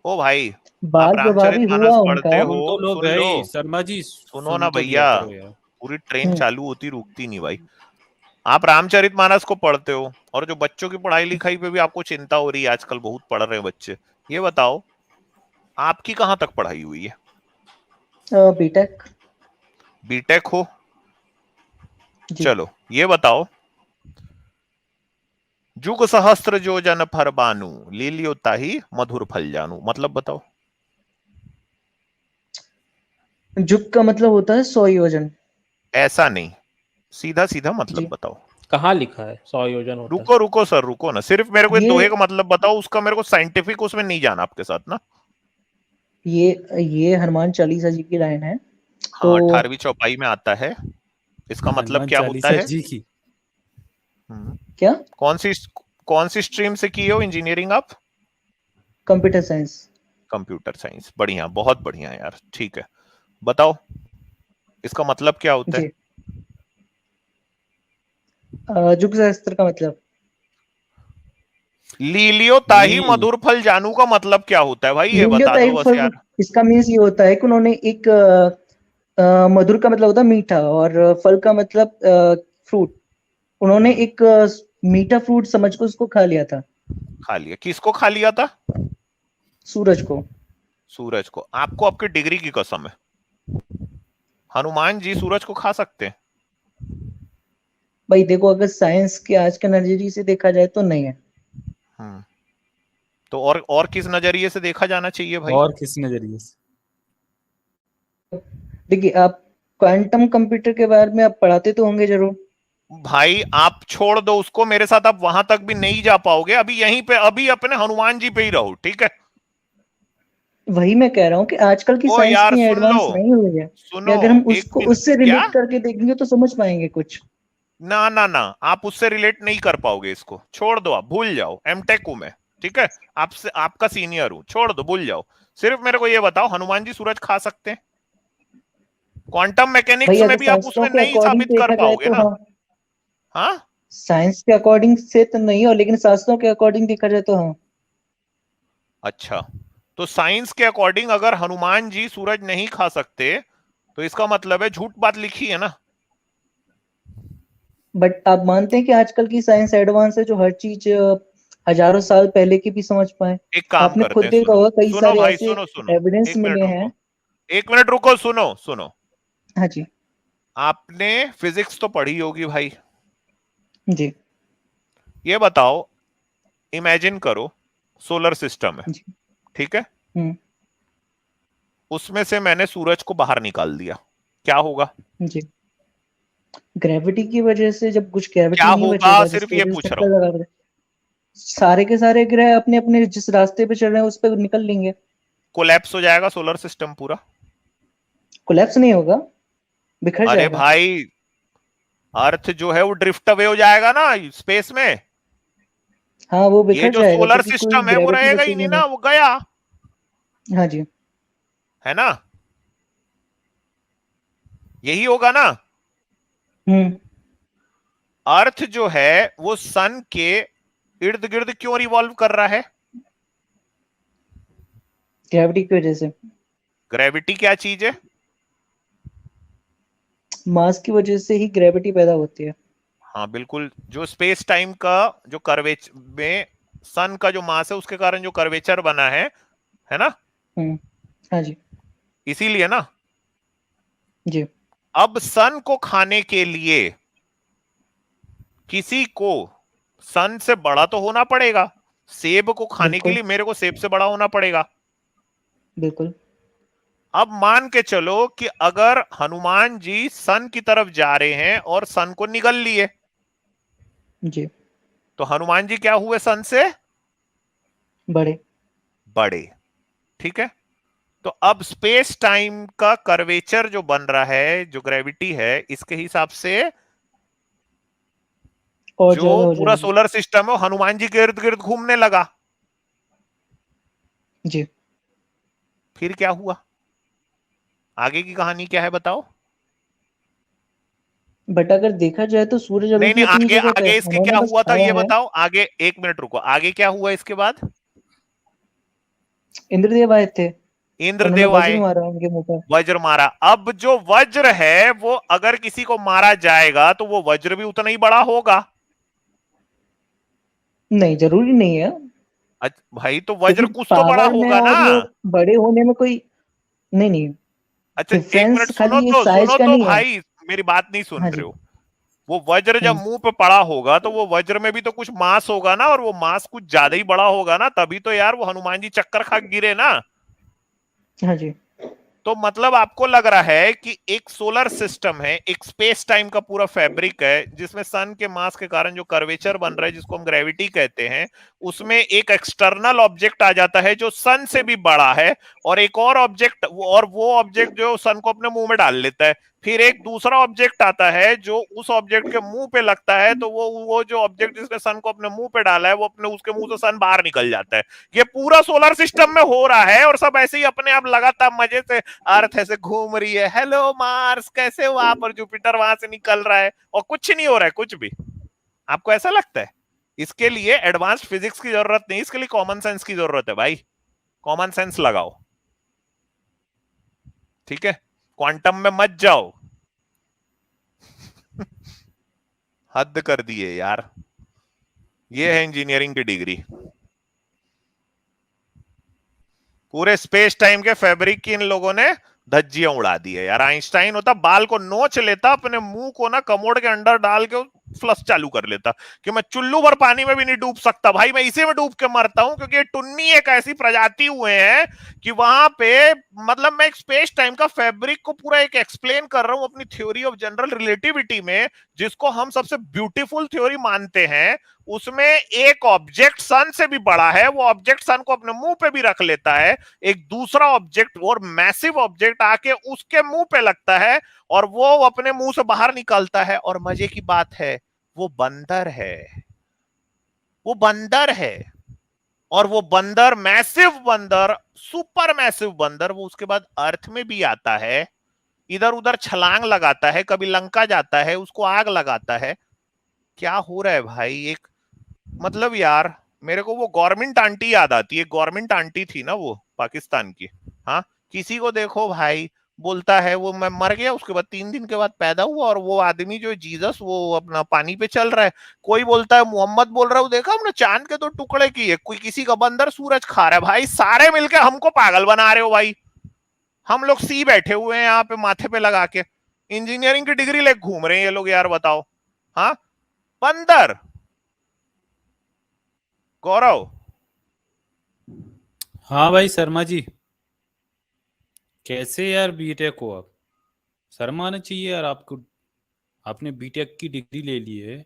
ओ भाई बाल प्रभावी हुआ उनका। तो लोग गए शर्मा जी, सुनो ना भैया, पूरी ट्रेन चालू होती रुकती नहीं भाई। आप रामचरितमानस को पढ़ते हो और जो बच्चों की पढ़ाई लिखाई पे भी आपको चिंता हो रही है, आजकल बहुत पढ़ रहे हैं बच्चे। ये बताओ आपकी कहाँ तक पढ़ाई हुई है? बीटेक हो? चलो ये बताओ, जुग सहस्त्र जो जन फर बानु लीलियो ताहि मधुर फल जानू, मतलब बताओ। जुग का मतलब होता है 100 योजन। ऐसा नहीं, सीधा सीधा मतलब बताओ। कहाँ लिखा है 100 योजन होता है? रुको सर, रुको ना, सिर्फ मेरे को दोहे का मतलब बताओ, उसका मेरे को साइंटिफिक उसमें नहीं जाना आपके साथ ना। ये हनुमान चालीसा जी की लाइन है। तो 18वीं चौपाई में आता है। इसका मतलब क्या होता है जी की? क्या कौन सी स्ट्रीम से की हो इंजीनियरिंग आप? Computer science. बढ़िया, बहुत बढ़िया यार। ठीक है, बताओ इसका मतलब क्या होता है? जुग सहस्त्र का मतलब लीलियो ताहि मधुर फल जानू का मतलब क्या होता है भाई? ये बता दो बस यार। इसका मीन्स ये होता है कि उन्होंने एक मधुर का मतलब होता है मीठा और फल का मतलब फ्रूट। उन्होंने एक मीठा फ्रूट समझ को उसको खा लिया था। खा लिया। किसको खा लिया था? सूरज को। सूरज को। आपको आपकी डिग्री की कसम है, हनुमान जी सूरज को खा सकते हैं? भाई देखो, अगर साइंस के आज के नजरिए से देखा जाए तो नहीं है। हम्म, तो और किस नजरिए से देखा जाना चाहिए भाई? और किस नजरिए से? देखिए, आप क्वांटम कंप्यूटर के बारे में आप पढ़ाते तो होंगे जरूर। भाई आप छोड़ दो उसको, मेरे साथ आप वहां तक भी नहीं जा पाओगे, अभी यहीं पे, अभी अपने हनुमान जी पे ही रहो, ठीक है? वही मैं कह रहा हूँ कि आजकल की ओ साइंस यार इतनी सुन लो, एडवांस नहीं हुई है कि सुनो, अगर हम एक उसको मिनट। उससे क्या? रिलेट करके देखेंगे तो समझ पाएंगे कुछ। ना ना ना, आप उससे रिलेट नहीं कर पाओगे, इसको छोड़ दो, आप भूल जाओ। एमटेक हूं मैं, ठीक है? आपसे, आपका सीनियर हूं, छोड़ दो, भूल जाओ। सिर्फ मेरे को ये बताओ, हनुमान जी सूरज खा सकते हैं? क्वांटम भाई मैकेनिक्स में अगर भी आप शास्त्रों उसमें के नहीं अकॉर्डिंग साबित कर देखा जाए पाओगे तो ना। हाँ। हाँ, साइंस के अकॉर्डिंग से तो नहीं हो, लेकिन शास्त्रों के अकॉर्डिंग देखा जाए तो हाँ। अच्छा। तो साइंस के अकॉर्डिंग अगर हनुमान जी सूरज नहीं खा सकते, तो इसका मतलब है झूठ बात लिखी है ना। बट आप मानते हैं कि आजकल की साइंस एडवांस है, जो हर चीज हजारों साल पहले की भी समझ पाए। एक काम आपने करते खुद हैं, देखा सुनो होगा कई सुनो सारे भाई, ऐसे सुनो सुनो, एविडेंस एक मिनट मिले रुको, हैं। एक मिनट रुको, सुनो सुनो। हाँ जी। आपने फिजिक्स तो पढ़ी होगी भाई। जी। ये बताओ, इमेजिन करो, सोलर सिस्टम है, जी। ठीक है? हम्म। उसमें से मैंने सूरज को बाहर निकाल दिया, क्या होगा? जी। ग्रेविटी की वजह से, जब कुछ क्या ग्रेविटी नहीं होगा, बचेगा सिर्फ जिसकी ये वजह से पूछ रहा चक्कर हूं। लगा रहे, सारे के सारे ग्रह अपने अपने जिस रास्ते पे चल रहे हैं उस पर निकल लेंगे। कोलैप्स हो जाएगा सोलर सिस्टम पूरा। कोलैप्स नहीं होगा, बिखर अरे जाएगा। भाई, अर्थ जो है वो ड्रिफ्ट अवे हो जाएगा ना स्पेस में। हाँ, वो ये बिखर जो जाएगा सोलर क्योंकि कोई सिस्टम है वो ग्रेविटी रहेगा ही बचेगी नहीं नहीं। ना, वो गया, हाँ जी। है ना? यही होगा ना। हम्म। अर्थ जो है वो सन के इर्द गिर्द क्यों रिवॉल्व कर रहा है? ग्रेविटी की वजह से। ग्रेविटी क्या चीज है? मास की वजह से ही ग्रेविटी पैदा होती है। हाँ बिल्कुल, जो स्पेस टाइम का जो कर्वेचर में सन का जो मास है उसके कारण जो कर्वेचर बना है ना? हम्म। हाँ जी। इसीलिए ना। जी। अब सन को खाने के लिए किसी को सन से बड़ा तो होना पड़ेगा। सेब को खाने के बिल्कुल। लिए मेरे को सेब से बड़ा होना पड़ेगा। बिल्कुल। अब मान के चलो कि अगर हनुमान जी सन की तरफ जा रहे हैं और सन को निगल लिए, जी। तो हनुमान जी क्या हुए सन से? बड़े। बड़े, ठीक है? तो अब स्पेस टाइम का कर्वेचर जो बन रहा है, जो ग्रेविटी है, इसके हिसाब से और जो ज्यादा हो पूरा जाएगी। सोलर सिस्टम है वो हनुमान जी के इर्द गिर्द घूमने लगा। जी। फिर क्या हुआ? आगे की कहानी क्या है बताओ। बट अगर देखा जाए तो सूरज अभी नहीं भी नहीं, अपनी आगे जगह पे है, आगे इसके उन्होंने क्या बस हुआ था खाया ये है। बताओ। आगे एक मिनट रुको, आगे क्या हुआ इसके बाद? इंद्रदेव आए थे, उन्होंने इंद्रदेव वज्र आए, मारा उनके मुंह पर। वज्र मारा। अब जो वज्र है वो अगर किसी को मारा जाएगा तो वो वज्र भी उतना ही बड़ा होगा। नहीं, जरूरी नहीं है, भाई तो क्योंकि वज्र कुछ तो बड़ा पावर में होगा ना। और बड़े होने में कोई नहीं नहीं अच्छा एक डिफरेंस मिनट खाली एक साइज सुनो का तो नहीं है। भाई, मेरी बात नहीं सुन हाँ रहे जी। हो। वो वज्र जब हम्म। मुंह पे पड़ा होगा तो वो वज्र में भी तो कुछ मास होगा ना, और वो मास कुछ ज्यादा ही बड़ा होगा ना, तभी तो यार वो हनुमान जी चक्कर खा के गिरे ना। हाँ जी। तो मतलब आपको लग रहा है कि एक सोलर सिस्टम है, एक स्पेस टाइम का पूरा फैब्रिक है, जिसमें सन के मास के कारण जो कर्वेचर बन रहा है जिसको हम ग्रेविटी कहते हैं, उसमें एक एक्सटर्नल ऑब्जेक्ट आ जाता है जो सन से भी बड़ा है, और एक और ऑब्जेक्ट, और वो ऑब्जेक्ट जो सन को अपने मुंह में डाल लेता है। फिर एक दूसरा ऑब्जेक्ट आता है जो उस ऑब्जेक्ट के मुंह पे लगता है, तो वो जो ऑब्जेक्ट जिसने सन को अपने मुंह पे डाला है वो अपने उसके मुंह से सन बाहर निकल जाता है। ये पूरा सोलर सिस्टम में हो रहा है, और सब ऐसे ही अपने आप लगातार मजे से अर्थ ऐसे घूम रही है, हेलो मार्स कैसे हो आप, और जुपिटर वहां से निकल रहा है, और कुछ नहीं हो रहा है कुछ भी। आपको ऐसा लगता है? इसके लिए एडवांस फिजिक्स की जरूरत नहीं, इसके लिए कॉमन सेंस की जरूरत है भाई। कॉमन सेंस लगाओ, ठीक है? क्वांटम में मत जाओ। हद कर दिए यार। ये है इंजीनियरिंग की डिग्री। पूरे स्पेस टाइम के फैब्रिक की इन लोगों ने धज्जियां उड़ा दी है यार। आइंस्टाइन होता बाल को नोच लेता, अपने मुंह को ना कमोड के अंदर डाल के फ्लश चालू कर लेता कि मैं चुल्लू भर पानी में भी नहीं डूब सकता भाई, मैं इसी में डूब के मरता हूं, क्योंकि टुन्नी एक ऐसी प्रजाति हुए हैं कि वहां पे मतलब मैं एक स्पेस टाइम का फैब्रिक को पूरा एक एक्सप्लेन कर रहा हूं अपनी थ्योरी ऑफ जनरल रिलेटिविटी में, जिसको हम सबसे ब्यूटीफुल थ्योरी मानते हैं। उसमें एक ऑब्जेक्ट सन से भी बड़ा है, वो ऑब्जेक्ट सन को अपने मुंह पे भी रख लेता है, एक दूसरा ऑब्जेक्ट और मैसिव ऑब्जेक्ट आके उसके मुंह पे लगता है और वो अपने मुंह से बाहर निकलता है। और मजे की बात है वो बंदर है, वो बंदर है। और वो बंदर, मैसिव बंदर, सुपर मैसिव बंदर, वो उसके बाद अर्थ में भी आता है, इधर उधर छलांग लगाता है, कभी लंका जाता है, उसको आग लगाता है। क्या हो रहा है भाई? एक मतलब यार मेरे को वो गवर्नमेंट आंटी याद आती है। गवर्नमेंट आंटी थी ना वो पाकिस्तान की। हाँ, किसी को देखो भाई बोलता है वो मैं मर गया, उसके बाद 3 दिन के बाद पैदा हुआ, और वो आदमी जो जीसस वो अपना पानी पे चल रहा है। कोई बोलता है मोहम्मद बोल रहा हूँ, देखा हमने चांद के 2 टुकड़े किए, कोई किसी का बंदर सूरज खा रहा है। भाई सारे मिलके हमको पागल बना रहे हो भाई। हम लोग सी बैठे हुए हैं यहाँ पे माथे पे लगा के, इंजीनियरिंग की डिग्री लेके घूम रहे हैं ये लोग यार, बताओ। हाँ, बंदर। गौरव। हाँ भाई शर्मा जी, कैसे यार बीटेक हो आप? शर्म आना चाहिए यार आपको, आपने बीटेक की डिग्री ले ली है।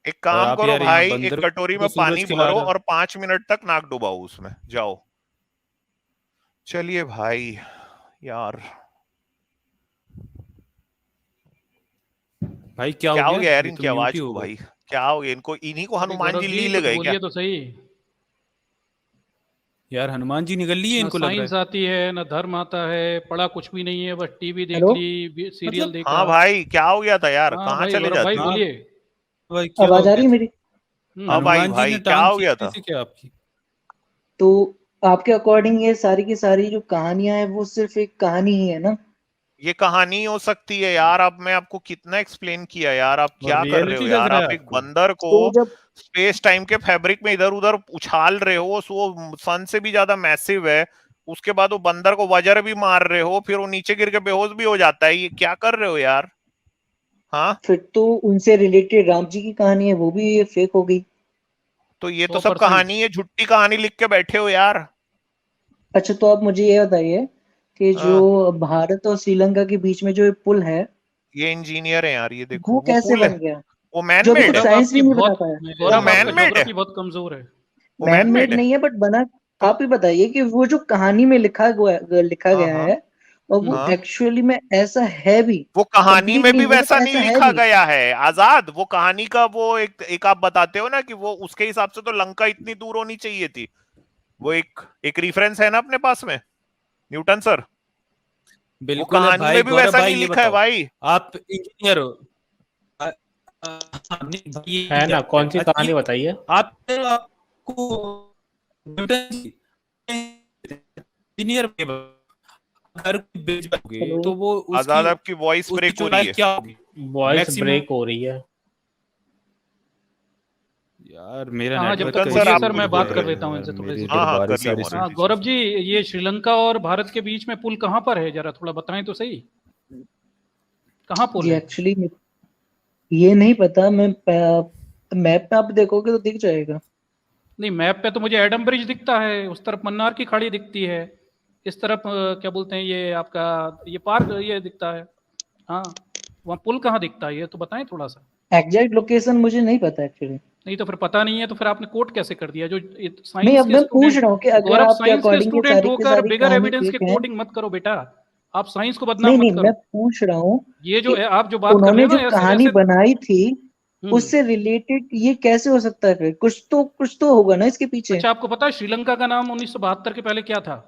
एक काम आप करो यार यहाँ भाई, एक बंदर कटोरी में को सूरज पानी खिला भरो रहा। और 5 मिनट तक नाक डुबाओ उसमें, जाओ। चलिए भाई यार, भाई क्या क्या हो हो गया यार ये इनकी तो म्यूट आवाज ही को? हो गए। भाई क्या हो गया इनको? इन्हीं को अरे हनुमान गौरव जी जी ले कुछ गए क्या? बोलिए तो सही। यार हनुमान जी निकल लिए ना इनको लग रहा साइंस है। आती है ना धर्म आता है, पढ़ा कुछ भी नहीं है, बस टीवी देख हेलो, ली, सीरियल मतलब देखा। हाँ भाई क्या हो गया था यार? हाँ कहाँ भाई चले गौरव भाई जाते हो? हाँ बोलिए। भाई क्या हो आवाज आ गया रही है था? मेरी? हाँ भाई हनुमान जी भाई ने क्या टांग हो गया खींची था? थी क्या आपकी? तो आपके अकॉर्डिंग ये सारी की सारी जो कहानियां हैं वो सिर्फ एक कहानी ही है ना? ये कहानी हो सकती है यार। अब मैं आपको कितना एक्सप्लेन किया यार, आप और क्या कर रहे हो रियलिटी लग यार? रहा है आप एक आपको? बंदर को तो जब स्पेस टाइम के फैब्रिक में इधर उधर उछाल रहे हो, वो सन से भी ज्यादा मैसिव है। उसके बाद वो बंदर को वजर भी मार रहे हो, फिर वो नीचे गिर के बेहोश भी हो जाता है। ये क्या कर रहे हो यार? हाँ, फिर तो उनसे रिलेटेड राम जी की कहानी है वो भी फेक हो गई। तो ये तो सब 100%। कहानी है, झुट्टी कहानी लिख के बैठे हो यार। अच्छा, तो आप मुझे ये बताइए कि जो हाँ, भारत और श्रीलंका के बीच में जो ये पुल है ये इंजीनियर है यार, ये देखो वो वो कैसे पुल है, बन गया, वो मैन जो अभी तक मेड है, गौरव साइंस भी आपकी नहीं बता बहुत पाया? वो गौरव आपका मैन मेड है, ज्योग्राफी बहुत कमजोर है। वो मैन मैन मेड मेड है। नहीं है बट बना। आप ही बताइए कि वो जो कहानी में लिखा हाँ गया हाँ है और वो हाँ, एक्चुअली में ऐसा है भी। वो कहानी में कंप्लीटली भी नहीं वैसा बट नहीं ऐसा है लिखा भी। गया है आजाद। वो कहानी का वो एक आप बताते हो ना कि वो उसके हिसाब से तो लंका इतनी दूर होनी चाहिए थी। वो एक एक रेफरेंस है ना अपने पास में, न्यूटन सर। वो बिल्कुल है कहानी भाई। में भी गौरव वैसा भाई नहीं ये लिखा है बताओ, भाई। आप इंजीनियर हो। हाँ, नहीं भाई है ना, कौन सी अच्छा, कहानी बताइए? आपको न्यूटन जी इंजीनियर अगर ब्रिज बनोगे हेलो। तो वो आजाद उसकी आपकी वॉइस उसकी ब्रेक हो रही चौड़ाई है। क्या होगी वॉइस मैक्सिमम? ब्रेक हो रही है। यार मेरा हाँ जब नेटवर्क तक न्यूटन का सर बोलिए इशू आप सर कुछ मैं बोल बात है कर रहे थे। लेता हूँ यार, इनसे थोड़ी मेरी सी। हाँ इधर हाँ कर बारिश लिया आ रही गौरव। हाँ थोड़ी सी। गौरव जी, ये श्रीलंका और भारत के बीच में पुल कहाँ पर है, जरा थोड़ा बताएं तो सही। कहाँ पुल जी है? एक्चुअली ये नहीं पता। मैं मैप में आप देखोगे तो दिख जाएगा। नहीं, मैप पे तो मुझे एडम ब्रिज दिखता है, उस तरफ मन्नार की खाड़ी दिखती है, इस तरफ क्या बोलते हैं ये आपका ये पार्क ये दिखता है। हाँ, वहाँ पुल कहाँ दिखता है ये तो बताएं थोड़ा सा। एग्जैक्ट लोकेशन मुझे नहीं पता एक्चुअली। नहीं तो फिर पता नहीं है तो फिर आपने कोट कैसे कर दिया? जो नहीं, साइंस अब के मैं पूछ स्टूडेंट, रहा हूँ कि अगर गौरव आपके साइंस के अकॉर्डिंग ये स्टूडेंट सारी की होकर सारी बिगर कहानी एविडेंस के फेक है। कोडिंग मत करो बेटा, आप साइंस को नहीं बदनाम मत नहीं, मैं करो। पूछ रहा हूँ ये जो कि आप जो बात कर रहे उन्होंने हो ना जो ऐसे कहानी ऐसे। बनाई थी हम्म। उससे रिलेटेड ये कैसे हो सकता है? फिर कुछ तो होगा ना इसके पीछे। अच्छा, आपको पता है श्रीलंका का नाम 1972 के पहले क्या था?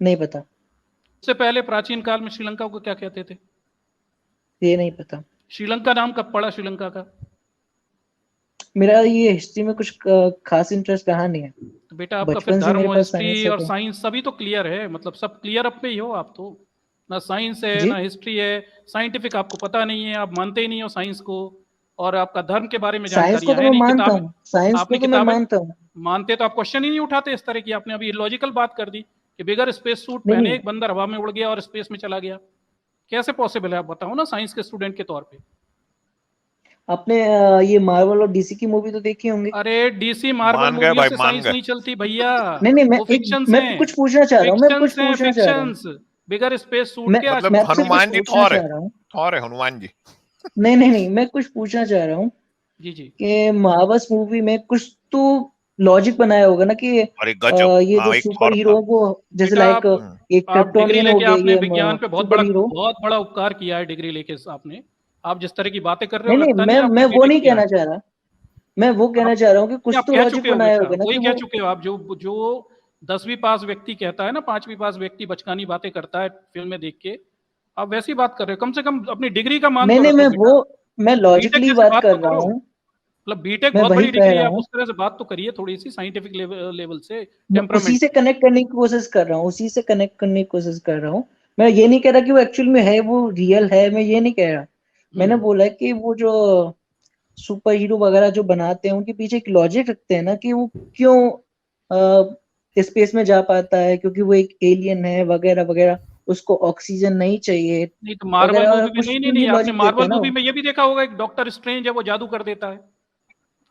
नहीं पता। उससे पहले प्राचीन काल में श्रीलंका को क्या कहते थे? ये नहीं पता। श्रीलंका नाम कब पड़ा श्रीलंका का? मेरा ये हिस्ट्री में कुछ खास इंटरेस्ट रहा नहीं है। तो बेटा आपका फिर बचपन से धर्म मेरे और पास साइंस हिस्ट्री है और तो। साइंस सभी तो क्लियर है, मतलब सब क्लियर अप पे ही हो आप तो। ना साइंस है जी ना हिस्ट्री है, साइंटिफिक आपको पता नहीं है, आप मानते ही नहीं हो साइंस को। और आपका धर्म के बारे में साइंस को जानकारी तो है मैं नहीं। मानता किताब हूँ, साइंस आपने को तो मैं किताबें मानता हूँ। मानते तो आप क्वेश्चन ही नहीं उठाते इस तरह की। आपने अभी लॉजिकल बात कर दी कि बगैर स्पेस सूट नहीं पहने नहीं एक बंदर हवा में उड़ गया और स्पेस में चला गया। कैसे पॉसिबल है आप बताओ ना, साइंस के स्टूडेंट के तौर पे। आपने ये मार्वल और डीसी की मूवी तो देखी होंगी। अरे डीसी मार्वल मान गए मूवियों भाई, से मान साइंस गए। नहीं चलती भैया, नहीं नहीं वो फिक्शंस मैं हैं, कुछ पूछना चाह रहा हूँ, मैं कुछ फिक्शंस हैं, पूछना चाह रहा हूँ। फिक्शंस। बगैर स्पेस सूट के आज मतलब मैं तक आपसे किसी ने कुछ हनुमान जी पूछना थॉर है, चाह रहा हूँ। थॉर है हनुमान जी। नहीं मैं कुछ पूछना चाह रहा हूँ जी जी। कि महावस मूवी में कुछ तो लॉजिक बनाया होगा ना कि और एक गजब, ये जो हाँ, एक सुपर थॉर था। हीरो को जैसे बेटा लाइक एक आप डिग्री क्रिप्टोनियन हो लेके गए, आपने ये विज्ञान पे सुपर हीरो। बहुत बड़ा उपकार किया है डिग्री लेके आपने। आप जिस तरह की बातें कर रहे नहीं हो नहीं लगता नहीं आपने मैं वो बीटेक नहीं किया कहना है। चाह रहा, मैं वो कहना आप चाह रहा हूँ कि कुछ आप तो कह लॉजिक चुके हो बनाया बेटा, होगा ना वही कि कह वो। चुके हो आप। जो 10वीं पास व्यक्ति कहता है ना, 5वीं पास व्यक्ति बचकानी बातें करता है फिल्म में देख के, आप वैसी बात कर रहे हो। कम से कम अपनी डिग्री का मान तो नहीं रखो बेटा। मैं बीटेक लॉजिकली जैसे बात बात कर तो रहा करो। हूँ, मतलब बीटेक मैं बहुत वही बड़ी कह डिग्री है, रहा आप हूँ। उस तरह से बात तो करिए थोड़ी सी साइंटिफिक लेवल से, मैं उसी टेम्परामेंट से से। कनेक्ट करने की कोशिश कर रहा हूँ, उसी से कनेक्ट करने की कोशिश कर रहा हूँ। मैं ये नहीं कह रहा कि वो एक्चुअल में है, वो रियल है, मैं ये नहीं कह रहा। मैंने बोला कि वो जो सुपर हीरो वगैरह जो बनाते हैं उनके पीछे एक लॉजिक रखते हैं ना कि वो क्यों स्पेस में जा पाता है, क्योंकि वो एक एलियन है वगैरह वगैरह, उसको ऑक्सीजन नहीं चाहिए नहीं तो मार्वल वगैरह वगैरह, मूवी में कुछ नहीं तो नहीं ये नहीं, आपने लॉजिक देते मार्वल हैं ना मूवी वो। में ये भी देखा होगा, एक डॉक्टर स्ट्रेंज है वो जादू कर देता है।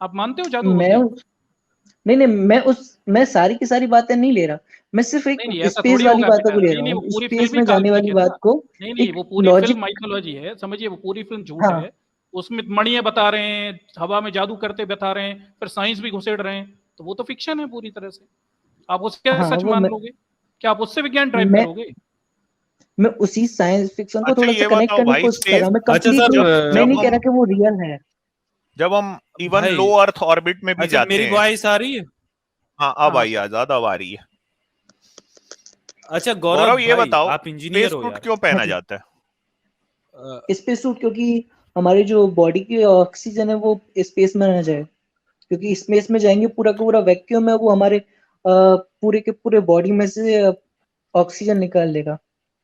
आप मानते हो जादू मैं होते हैं? नहीं मैं सारी की सारी बातें नहीं ले रहा, मैं सिर्फ एक नहीं नहीं, ऐसा स्पेस थोड़ी वाली होगा बातों बेटा। को ले नहीं रहा नहीं, वो हूँ, पूरी स्पेस फिल्म ही में जाने काल्पनिक वाली है ना। बात को। नहीं नहीं, एक वो पूरी फिल्म लॉजिक। माइथोलॉजी है, समझिए। वो पूरी फिल्म झूठ हाँ है। उसमें मणियां बता रहे हैं, हवा में जादू करते बता रहे हैं, फिर साइंस भी घुसेड़ रहे हैं, तो वो तो फिक्शन है पूरी तरह से। आप उसके हाँ सच वो मान लोगे? क्या आप उससे विज्ञान ड्राइव मैं करोगे? मैं उसी साइंस फिक्शन को अच्छा थोड़ा सा ये कनेक्ट बताओ करने की भाई, कोशिश कर रहा स्पेस, हूँ। मैं अच्छा सर, कंप्लीटली मैं जब नहीं कह हम रहा कि वो रियल है। जब हम इवन भाई लो अर्थ ऑर्बिट में भी अच्छा जाते मेरी हैं। वॉइस आ रही है? हाँ हाँ अब हाँ आई, सर। आजाद अब आ रही है। अच्छा गौरव गौरव ये भाई, बताओ, आप स्पेस इंजीनियर हो सूट यार। क्यों हाँ पहना जी, जाता है? स्पेस सूट क्योंकि हमारी जो बॉडी की ऑक्सीजन है वो स्पेस में ना जाए, क्योंकि स्पेस में जाएंगे पूरा का पूरा वैक्यूम है, वो हमारे पूरे के पूरे बॉडी में से ऑक्सीजन निकाल लेगा।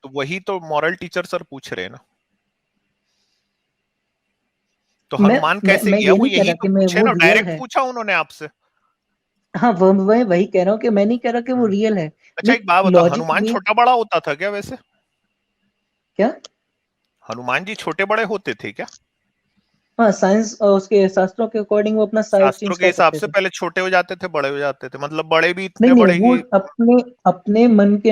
तो वही तो मॉरल टीचर सर पूछ रहे हैं ना। तो हनुमान कैसे मैं गया? ये वो नहीं कह यही रहा तो कि मैं पूछे वो ना, रियल डायरेक्ट है। पूछा उन्होंने आपसे। हाँ वही कह रहा हूँ कि मैं नहीं कह रहा कि वो रियल है। अच्छा मैं एक बात बताओ, हनुमान लॉजिकली। छोटा बड़ा होता था क्या वैसे? क्या? हनुमान जी छोटे बड़े होते थे क्या? हाँ साइंस उसके शास्त्रों के अकॉर्डिंग वो अपना साइज शास्त्रों चेंज के कर हिसाब सकते से थे। पहले छोटे हो जाते थे, बड़े हो जाते थे, मतलब बड़े भी नहीं इतने नहीं बड़े वो कि अपने अपने मन के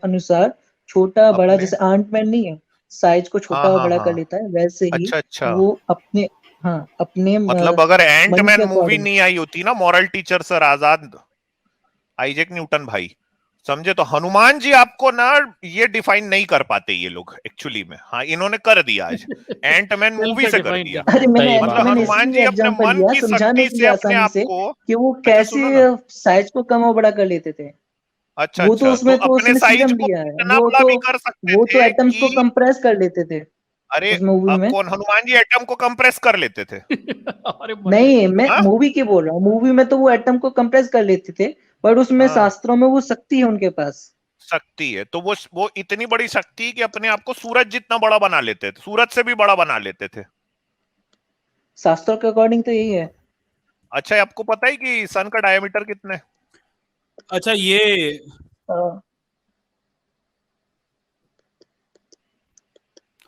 अनुसार छोटा बड़ा, अपने। जैसे आंटमैन नहीं है, साइज को हाँ छोटा और हाँ बड़ा हाँ। कर लेता है, वैसे ही अच्छा अच्छा। वो अपने, हाँ अपने मतलब अगर मन एंटमैन के मूवी अकॉर्डिंग। नहीं आई होती ना, मॉरल टीचर सर आजाद, आइजैक न्यूटन भाई, समझे, तो हनुमान जी आपको ना ये डिफाइन नहीं कर पाते ये लोग एक्चुअली में। हाँ इन्होंने कर दिया आज, एंटमैन मूवी मिलकर से कर डिफाइन दिया। कर दिया। अरे सही मतलब बात मैंने है। हनुमान इसलिए जी अपने एग्जांपल मन लिया की समझाने शक्ति के से लिए अपने आसानी आप से को। कि वो अच्छा कैसे सुनो ना। साइज को कम और बड़ा कर लेते थे। अच्छा अच्छा, तो तो अपने उसमें साइज सीरम को दिया है, इतना बड़ा भी कर सकते वो तो थे एटम्स को कि, कंप्रेस कर लेते थे अरे उस मूवी में। कौन, हनुमान जी एटम को कंप्रेस कर लेते थे? अरे मर गए। नहीं मैं हाँ मूवी की बोल रहा हूँ, मूवी में तो वो एटम को कंप्रेस कर लेते थे, पर उसमें हाँ, शास्त्रों में वो शक्ति है उनके पास। शक्ति है तो वो इतनी बड़ी शक्ति कि अपने आप को सूरज जितना बड़ा बना लेते थे, सूरज से भी बड़ा बना लेते थे। शास्त्रों के अकॉर्डिंग तो यही है। अच्छा आपको पता है कि सन का डायमीटर कितना है? अच्छा ये अ,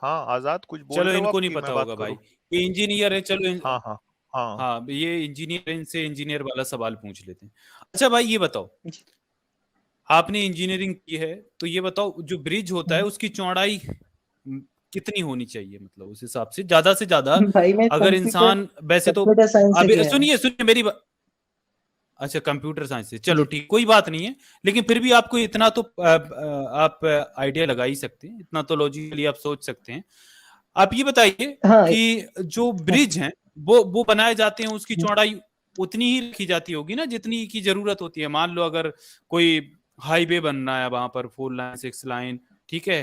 हाँ आजाद कुछ बोल चलो रहे हो आप इनको नहीं कि पता मैं बात होगा भाई, करूं? ये इंजीनियर है। चलो हाँ हाँ हाँ। हाँ ये इंजीनियर, इनसे इंजीनियर वाला सवाल पूछ लेते हैं। अच्छा भाई ये बताओ, आपने इंजीनियरिंग की है तो ये बताओ, जो ब्रिज होता है उसकी चौड़ाई कितनी होनी चाहिए? मतलब उस हिसाब से ज्यादा भाई मैं अगर इंसान, वैसे तो कंप्यूटर साइंस से अभी गया है। सुनिए सुनिए मेरी बात। अच्छा कंप्यूटर साइंस से, चलो जी। ठीक, कोई बात नहीं है। लेकिन फिर भी आपको इतना तो आप आइडिया लगा ही सकते हैं, इतना तो लॉजिकली आप सोच सकते हैं। आप ये बताइए हाँ कि जो हाँ ब्रिज हैं वो बनाए जाते हैं, उसकी चौड़ाई उतनी ही रखी जाती होगी ना जितनी की जरूरत होती है। मान लो अगर कोई हाईवे बनना है वहां पर, 4 लाइन 6 लाइन, ठीक है,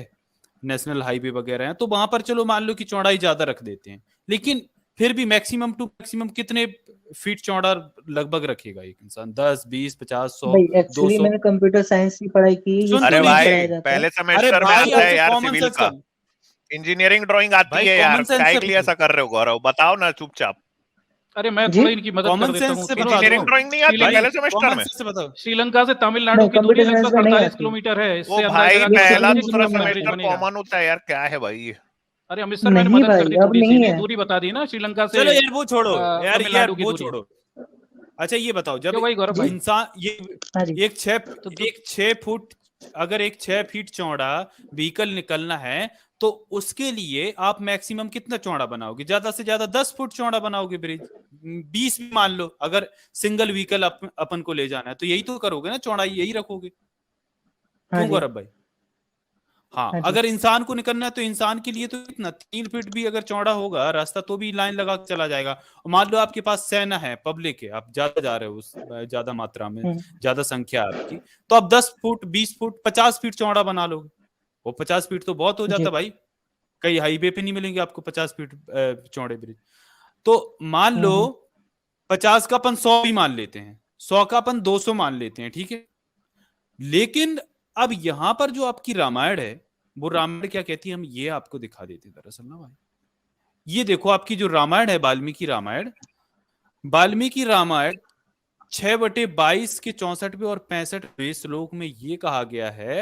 नेशनल हाईवे वगैरह है, तो वहां पर चलो मान लो कि चौड़ाई ज्यादा रख देते हैं, लेकिन फिर भी मैक्सिमम टू मैक्सिमम कितने फीट चौड़ा लगभग रखेगा एक इंसान? 10 20 50 100 भाई, एक्चुअली 200? मैंने कंप्यूटर साइंस की पढ़ाई की, ये सुन सब अरे तो नहीं लीजिए, पढ़ाया भाई जाता है। पहले अरे सेमेस्टर में भाई आता है आपसे यार कॉमन सिविल सेंस का। कर, इंजीनियरिंग ड्राइंग आती भाई है यार, कॉमन सेंस काय से के लिए ऐसा कर रहे हो गौरव? बताओ ना चुपचाप। अरे मैं जी? थोड़ा इनकी मदद कर कॉमन देता सेंस हूँ। से सुनो, बता इंजीनियरिंग दो ड्राइंग नहीं आती श्रीलंका पहले सेमेस्टर कॉमन में? सेंस से बताओ। श्रीलंका से तमिलनाडु नहीं, की दूरी कंप्यूटर साइंस लगभग में नहीं 48 आती। किलोमीटर है। इससे ओ अंदाजा भाई लगा ये सकते पहला हैं कि सिविल दूसरा कितना में ब्रिज आता सेमेस्टर है। बनेगा। कॉमन होता है यार, क्या है भाई ये? अरे अमित सर, मैंने नहीं मदद कर भाई, दी अब थोड़ी सी, नहीं इन्हीं है। दूरी बता दी ना श्रीलंका से चलो यार वो छोड़ो यार तमिलनाडु की वो दूरी। छोड़ो। अच्छा ये बताओ, जब क्यों भाई गौरव जी? भाई? इंसान हाँ जी। एक छह तो एक 6 फुट, अगर एक 6 फीट चौड़ा व्हीकल निकलना है तो उसके लिए आप मैक्सिमम कितना चौड़ा बनाओगे? ज्यादा से ज्यादा 10 फुट चौड़ा बनाओगे ब्रिज। 20 भी मान लो, अगर सिंगल व्हीकल अपन को ले जाना है तो यही तो करोगे ना, चौड़ाई यही रखोगे। हाँ क्यों जी। गौरव भाई? हाँ, हाँ जी। अगर इंसान को निकलना है तो इंसान के लिए तो इतना 3 फीट भी अगर चौड़ा होगा रास्ता तो भी लाइन लगा के चला जाएगा। और मान लो आपके पास सेना है, पब्लिक है, आप ज्यादा जा रहे हो, उस ज्यादा मात्रा में, ज्यादा संख्या है आपकी, तो आप 10 फुट 20 फुट 50 फीट चौड़ा बना लोगे। वो 50 फीट तो बहुत हो जी। जाता भाई। कई हाईवे पे नहीं मिलेंगे आपको 50 फीट चौड़े ब्रिज। तो मान लो 50 का अपन 100 भी मान लेते हैं, 100 का अपन 200 मान लेते हैं, ठीक है। लेकिन अब यहां पर जो आपकी रामायण है, वो रामायण क्या कहती है, हम ये आपको दिखा देते दरअसल ना भाई। ये देखो आपकी जो रामायण है, वाल्मीकि रामायण 6/22 के 64वें और 65वें श्लोक में ये कहा गया है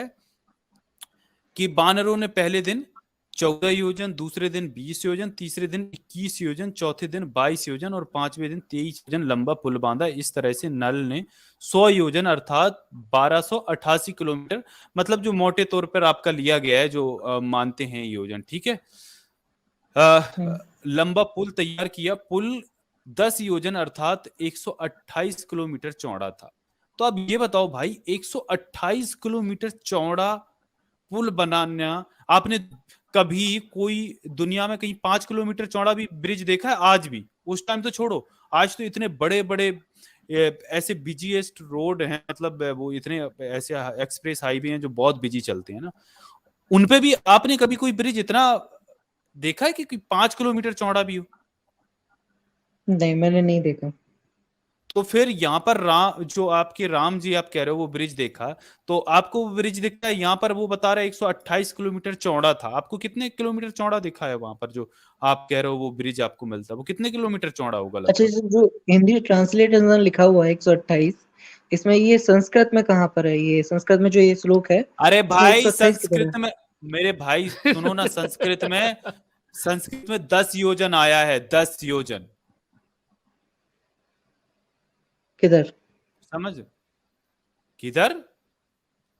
कि वानरों ने पहले दिन 14 योजन, दूसरे दिन 20 योजन, तीसरे दिन 21 योजन, चौथे दिन 22 योजन और 5वें दिन 23 योजन लंबा पुल बांधा। इस तरह से नल ने 100 योजन अर्थात 1288 किलोमीटर, मतलब जो मोटे तौर पर आपका लिया गया है, जो मानते हैं योजन, ठीक है, लंबा पुल तैयार किया। पुल 10 योजन अर्थात 128 किलोमीटर चौड़ा था। तो अब ये बताओ भाई, 128 किलोमीटर चौड़ा पुल बनाना, आपने कभी कोई दुनिया में कहीं 5 किलोमीटर चौड़ा भी ब्रिज देखा है? आज भी, उस टाइम तो छोड़ो, आज तो इतने बड़े बड़े ऐसे बिजीएस्ट रोड हैं, मतलब वो इतने ऐसे एक्सप्रेस हाईवे हैं जो बहुत बिजी चलते हैं ना, उनपे भी आपने कभी कोई ब्रिज इतना देखा है कि 5 किलोमीटर चौड़ा भी हो? नहीं, मैंने नहीं देखा। तो फिर यहाँ पर जो आपके राम जी आप कह रहे हो वो ब्रिज देखा, तो आपको वो ब्रिज दिखता है, यहाँ पर वो बता रहा है 128 किलोमीटर चौड़ा था। आपको कितने किलोमीटर चौड़ा दिखा है वहां पर जो आप कह रहे हो वो ब्रिज आपको मिलता है, वो कितने किलोमीटर चौड़ा होगा अच्छा, लगभग? जो हिंदी ट्रांसलेशन लिखा हुआ है 128, इसमें ये संस्कृत में कहाँ पर है? ये संस्कृत में जो ये श्लोक है, अरे भाई 128 की तरह संस्कृत में, मेरे भाई सुनो ना, संस्कृत में 10 योजन आया है, 10 योजन। किधर? समझ किधर?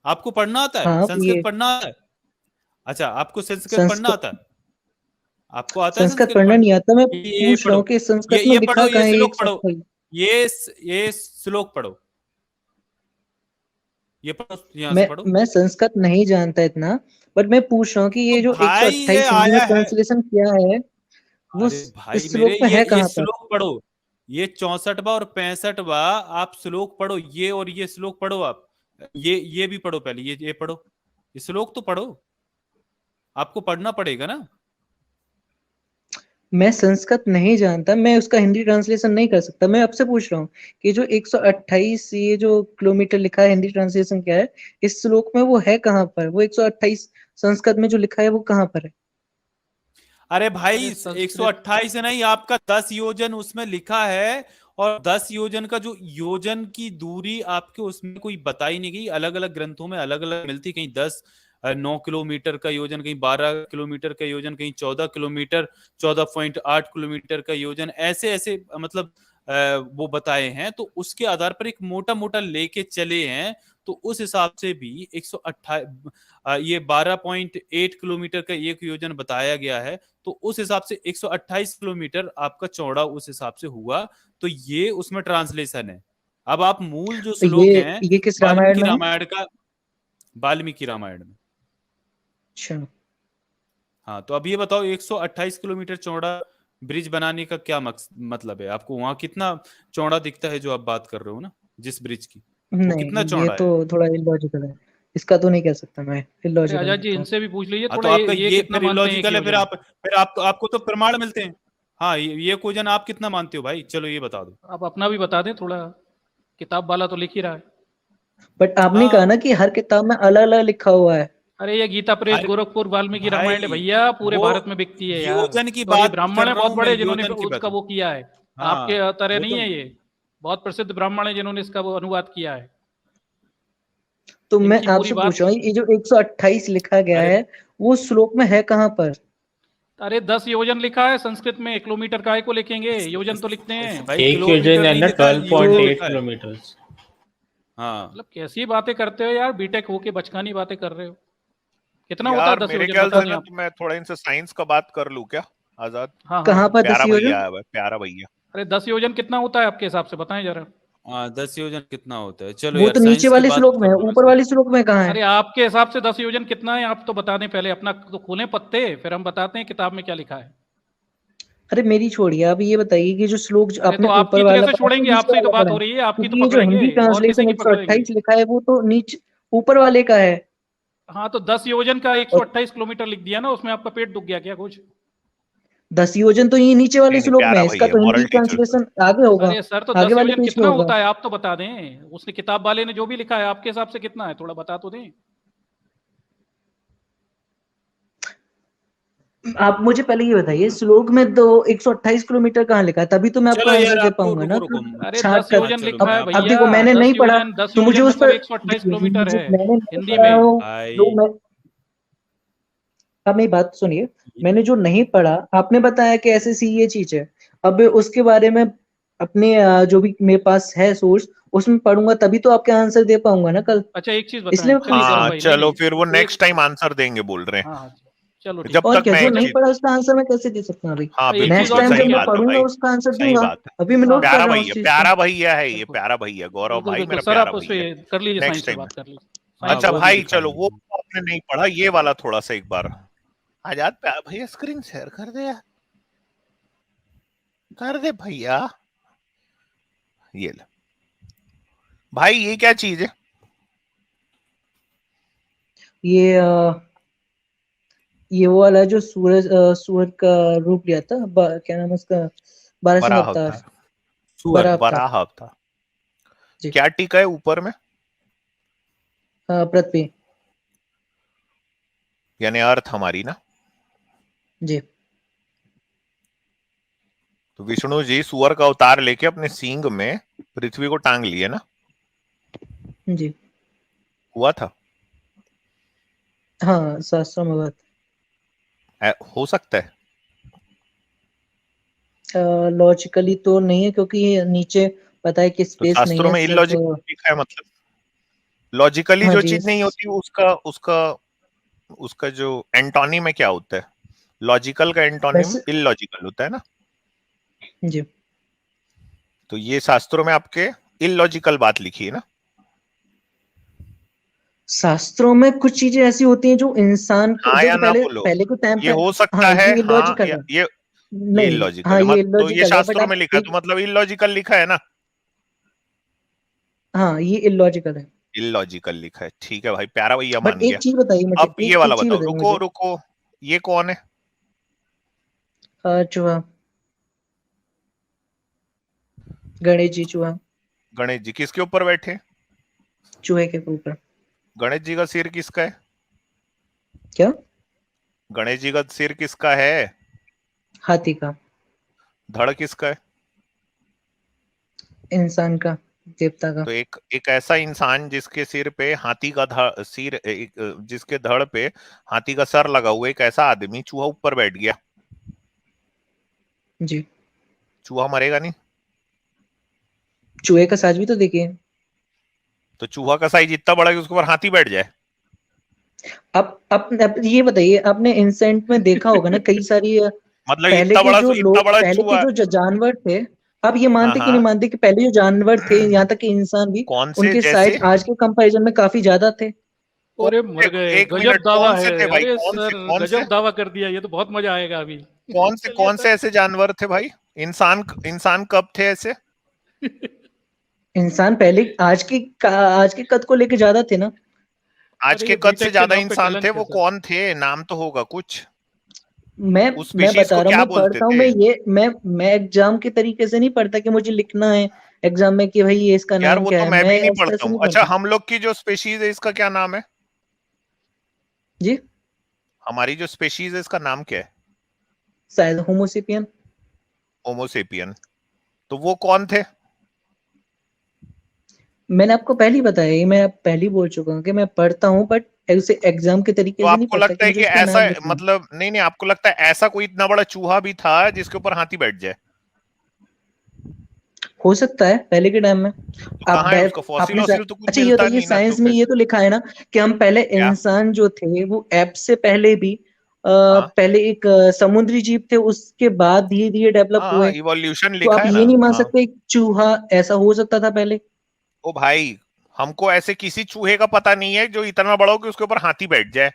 आपको पढ़ना आता है? हाँ, संस्कृत ये पढ़ना आता है? अच्छा, आपको संस्कृत पढ़ना आता है? आपको आता है संस्कृत संस्कृत पढ़ना पढ़ना? नहीं आता। मैं ये पूछ रहा पढ़ो, हूँ कि संस्कृत में ये लिखा पढ़ो, कहाँ ये है श्लोक पढ़ो, 128? ये श्लोक पढ़ो, ये पढ़ो, यहाँ से पढ़ो। मैं संस्कृत नहीं जानता इतना, बट मैं पूछ रहा हूँ कि ये तो जो भाई ये 128 हिंदी में आया है, ट्रांसलेशन किया है, वो अरे भाई इस मेरे, श्लोक में है ये कहाँ पर? श्लोक पढ़ो, ये 64वां और 65वां आप श्लोक पढ़ो, ये और ये श्लोक पढ़ो आप, ये भी पढ़ो पहले, ये पढ़ो, ये श्लोक तो पढ़ो, आपको पढ़ना पड़ेगा ना। मैं संस्कृत नहीं जानता, मैं उसका हिंदी ट्रांसलेशन नहीं कर सकता। मैं आपसे पूछ रहा हूँ कि जो 128 ये जो किलोमीटर लिखा है, हिंदी ट्रांसलेशन क्या है इस श्लोक में, वो है कहाँ पर? वो 128 संस्कृत में जो लिखा है वो कहाँ पर है? अरे भाई अरे संस्कृत 128 नहीं, आपका 10 योजन उसमें लिखा है, और 10 योजन का जो योजन की दूरी आपके उसमें कोई बताई नहीं गई। अलग अलग ग्रंथों में अलग अलग मिलती, कहीं 9 किलोमीटर का योजन, कहीं 12 किलोमीटर का योजन, कहीं 14 किलोमीटर, 14.8 किलोमीटर का योजन, ऐसे ऐसे मतलब वो बताए हैं। तो उसके आधार पर एक मोटा मोटा लेके चले हैं, तो उस हिसाब से भी 128 ये 12.8 किलोमीटर का एक योजन बताया गया है, तो उस हिसाब से 128 किलोमीटर आपका चौड़ा उस हिसाब से हुआ। तो ये उसमें ट्रांसलेशन है। अब आप मूल जो तो श्लोक हैं ये किस रामायण में है? वाल्मीकि रामायण में। अच्छा, हाँ, तो अब ये बताओ 128 किलोमीटर चौड़ा ब्रिज बनाने का क्या मतलब है? आपको वहां कितना चौड़ा दिखता है जो आप बात कर रहे हो ना, जिस ब्रिज की, वो कितना नहीं, ये चौड़ा तो है? थोड़ा इलॉजिकल है, इसका तो नहीं कह सकता मैं, इलॉजिकल आजाद जी है तो। इनसे भी पूछ लीजिए हाँ, थोड़ा, तो आपका ये ये कितना फिर मानते हैं इलॉजिकल है, फिर योजन? आपको तो प्रमाण मिलते हैं। हाँ, ये क्वेश्चन आप कितना मानते हो भाई? चलो ये बता दो। आप अपना भी बता दें थोड़ा, किताब वाला तो लिख ही रहा है। बट आपने कहा हाँ, ना कि हर किताब में अलग अलग लिखा हुआ है, अरे ये गीता प्रेस भाई- गोरखपुर वाल्मीकि भाई, रामायण है भैया, पूरे वो भारत में बिकती है यार। योजन की तो ये बात ब्राह्मण कर है रहा बहुत हूँ बड़े मैं, जिन्होंने योजन की उसका बात। वो किया है। हाँ, आपके तरह वो नहीं तो- है ये, बहुत प्रसिद्ध ब्राह्मण है जिन्होंने इसका वो अनुवाद किया है। तो मैं इनकी पूरी आपसे बात पूछ रहा हूँ, ये जो 128 लिखा गया अरे- है वो श्लोक में है कहाँ पर? अरे 10 योजन लिखा है संस्कृत में, किलोमीटर काहे को लिखेंगे, योजन तो लिखते हैं। भाई एक किलोमीटर योजन नहीं है लिखा, योजन 12.8 लिखा है। किलोमीटर। हाँ, मतलब कैसी बातें करते हो यार, बीटेक होके बचकानी बातें कर रहे हो। कितना होता है यार 10 मेरे योजन, ख्याल बता से दें ना, आप। तो मैं थोड़ा इनसे साइंस का बात कर लूं क्या आजाद? हाँ कहाँ हाँ, पर प्यारा 10 योजन? भैया है, प्यारा भैया। अरे 10 योजन कितना होता है आपके हिसाब से, बताएं जरा। 10 योजन कितना होता है? चलो वो यार, तो नीचे साइंस की वाले बात श्लोक में है, करो ना। ऊपर वाले श्लोक में कहाँ है? अरे आपके हिसाब से 10 योजन कितना है, आप तो बता दें पहले, अपना तो खोलें पत्ते, फिर हम बताते हैं किताब में क्या लिखा है। अरे मेरी छोड़िए, आप ये बताइए कि जो श्लोक जो अरे आपने तो ऊपर आपकी तो वाला कैसे पढ़ा है, छोड़ेंगे, नीचे आपसे ही तो वाला बात पढ़ा हो है? रही है, आपकी तो क्योंकि ये जो पकड़ेंगे हिंदी और किसी ट्रांसलेशन की पकड़ेंगे। 128 लिखा है वो तो नीचे ऊपर वाले का है। हाँ तो 10 योजन का 128 किलोमीटर लिख दिया ना, उसमें आपका पेट दुख गया क्या कुछ? 10 योजन तो ये नीचे वाले नहीं नहीं, श्लोक में प्यारा है, इसका भैया तो हिंदी मॉरल टीचर। ट्रांसलेशन आगे होगा, अरे सर तो आगे 10 वाले योजन पेज पे कितना होगा। होता है आप तो बता दें, उसने किताब वाले ने जो भी लिखा है आपके हिसाब से कितना है, थोड़ा बता तो दें। आप मुझे पहले ये बताइए, श्लोक में तो 128 किलोमीटर कहाँ लिखा है? तभी तो मैं आपको चलो यार, आंसर दे आपको पाऊंगा ना। रुको अरे छाट 10 कर योजन चलो लिखा मैं है आपको- अब भैया, देखो, मैंने 10 नहीं पढ़ा योजन 10 तो मुझे योजन उस मतलब पर 128 किलोमीटर है मैंने नहीं हिंदी पढ़ा में। हो भाई जो मैं अब मेरी बात सुनिए, मैंने जो नहीं पढ़ा, आपने बताया कि ऐसे सी ये चीज है, अब उसके बारे में अपने जो भी मेरे पास है सोर्स, उसमें पढ़ूंगा तभी तो आपके आंसर दे पाऊंगा ना कल। अच्छा एक चीज इसलिए बताएं, चलिए गौरव हाँ भाई, नहीं चलो नहीं फिर वो एक, नेक्स्ट टाइम आंसर देंगे बोल रहे हैं। हाँ हाँ चलो ठीक जब और तक क्या, मैं जो एक नहीं चीज, पढ़ा उसका आंसर मैं कैसे दे सकता हूँ भाई? हाँ एक चीज नेक्स्ट बिल्कुल और टाइम जब सही मैं करेंगे। बात है पढ़ूंगा भाई, उसका आंसर सही दूंगा। बात है। अभी मैं नोट कर प्यारा रहा हूँ उस भैया, चीज प्यारा को। भैया है ये, बिल्कुल प्यारा भैया, गौरव बिल्कुल भाई बिल्कुल मेरा सर, प्यारा आप उस भैया। पर कर लीजिए, साइंस नेक्स्ट पे टाइम। बात कर लीजिए। हाँ, साइंस अच्छा पे वो बात भी भाई कर दिखा चलो, वो देंगे। आपने नहीं पढ़ा, ये वाला थोड़ा सा एक बार आजाद प्यारा भैया स्क्रीन शेयर कर दे यार, कर दे भैया। ये ले भाई, ये क्या चीज है? ये वो वाला जो सूरज का रूप लिया था, क्या नाम है उसका, बारहसिंह बराह अवतार, अवतार, सुअर। बड़ा अवतार बराह अवतार। जी। क्या टीका है ऊपर में? पृथ्वी यानी अर्थ हमारी ना। जी। तो विष्णु जी सुअर का अवतार लेके अपने सींग में पृथ्वी को टांग लिए ना, जी हुआ था। हाँ, शास्त्रों में बात हो सकता है। लॉजिकली तो नहीं है, क्योंकि ये नीचे पता है कि तो स्पेस नहीं शास्त्रों है, में सिर्फ इलॉजिकल लिखा है, मतलब लॉजिकली हाँ जो जी चीज नहीं होती उसका उसका उसका जो एंटोनिम है क्या होता है? लॉजिकल का एंटोनिम वैसे इलॉजिकल होता है ना। जी। तो ये शास्त्रों में आपके इलॉजिकल बात लिखी है ना। शास्त्रों में कुछ चीजें ऐसी होती हैं जो इंसान को, हाँ या देखो ना पहले बोलो। पहले के टाइम ये पे, हो सकता हाँ है, ये हाँ इलॉजिकल है, ये नहीं इलॉजिकल हाँ है, ये मत तो ये इलॉजिकल है, बट शास्त्रों में आप लिखा है, एक, तो मतलब इलॉजिकल लिखा है ना। हाँ ये इलॉजिकल है। इलॉजिकल लिखा है, ठीक है भाई, प्यारा भैया बट मान गया। एक चीज बताइए मुझे, अब ये एक वाला चीज बताओ, बताइए रुको मुझे, रुको, ये कौन है? चूहा, गणेश जी चूहा, गणेश जी किसके ऊपर बैठे? चूहे के ऊपर। गणेश जी का सिर किसका है? क्या? गणेश जी का सिर किसका है? हाथी का। धड़ किसका है? इंसान का, देवता का। तो एक एक ऐसा इंसान जिसके सिर पे हाथी का जिसके धड़ पे हाथी का सर लगा हुआ, एक ऐसा आदमी, चूहा ऊपर बैठ गया, जी। चूहा मरेगा नहीं? चूहे का साइज भी तो देखिए। तो चूहा का साइज इतना बड़ा कि उसके ऊपर हाथी बैठ जाए? अब ये बताइए, आपने इंसेंट में देखा होगा ना कई सारी मतलब इतना बड़ा पहले के चूहा? जो जानवर थे, आप ये हाँ मानते कि नहीं हाँ। मानते कि पहले जो जानवर थे, यहाँ तक कि इंसान भी, कौन से उनके जैसे? साइज आज के कंपैरिजन में काफी ज्यादा थे। अरे मर गए, एक गजब मिनट, दावा कौन है। से थे भाई? अरे कौन से सर कौन से गजब दावा कर दिया, ये तो बहुत मजा आएगा अभी। चलिए कौन से सर। ऐसे जानवर थे भाई? इंसान कब थे ऐसे? इंसान पहले आज के कद को लेके ज्यादा थे ना। आज अरे के ये कद से बीटेक के ज्यादा नाम पे इंसान थे, कलंक है वो सर। कौन थे? नाम तो होगा कुछ। मैं उस मैं स्पीशीज बता को रहा हूँ, क्या मैं बोलते पढ़ता हूँ, थे? मैं एग्जाम के तरीके से नहीं पढ़ता कि मुझे लिखना है एग्जाम में कि भाई ये इसका यार नाम वो क्या तो है, मैं मैं भी नहीं इस तरह पढ़ता से हूँ। नहीं अच्छा, पढ़ता। हम लोग की जो स्पीशीज है इसका क्या नाम है? जी हमारी जो स्पेशीज है इसका नाम क्या है? शायद होमोसेपियन। होमोसेपियन। तो वो कौन थे? मैंने आपको पहले ही बताया, ये मैं पहले ही बोल चुका हूँ कि मैं पढ़ता हूँ, बट उसे एग्जाम के तो तरीके से नहीं आपको पढ़ता लगता कि है मुझे कि उसका ऐसा, नाम लिखना है। मतलब नहीं नहीं, आपको लगता है ऐसा कोई इतना बड़ा चूहा भी था जिसके ऊपर हाथी बैठ जाए? हो सकता है पहले के टाइम में। तो आप कहाँ है उसका फॉसिल? वॉसिल तो कुछ अच्छा ये मिलता बताइए, नहीं ना, तो साइंस में फिर ये तो लिखा है ना कि हम पहले क्या? इंसान जो थे वो ऐप से पहले भी हाँ पहले एक समुद्री जीव थे, उसके बाद धीरे धीरे डेवलप हाँ, हुए। इवोल्यूशन तो लिखा आप है ये ना। नहीं मान हाँ। सकते एक चूहा ऐसा हो सकता था पहले? ओ भाई, हमको ऐसे किसी चूहे का पता नहीं है जो इतना बड़ा हो कि उसके ऊपर हाथी बैठ जाए।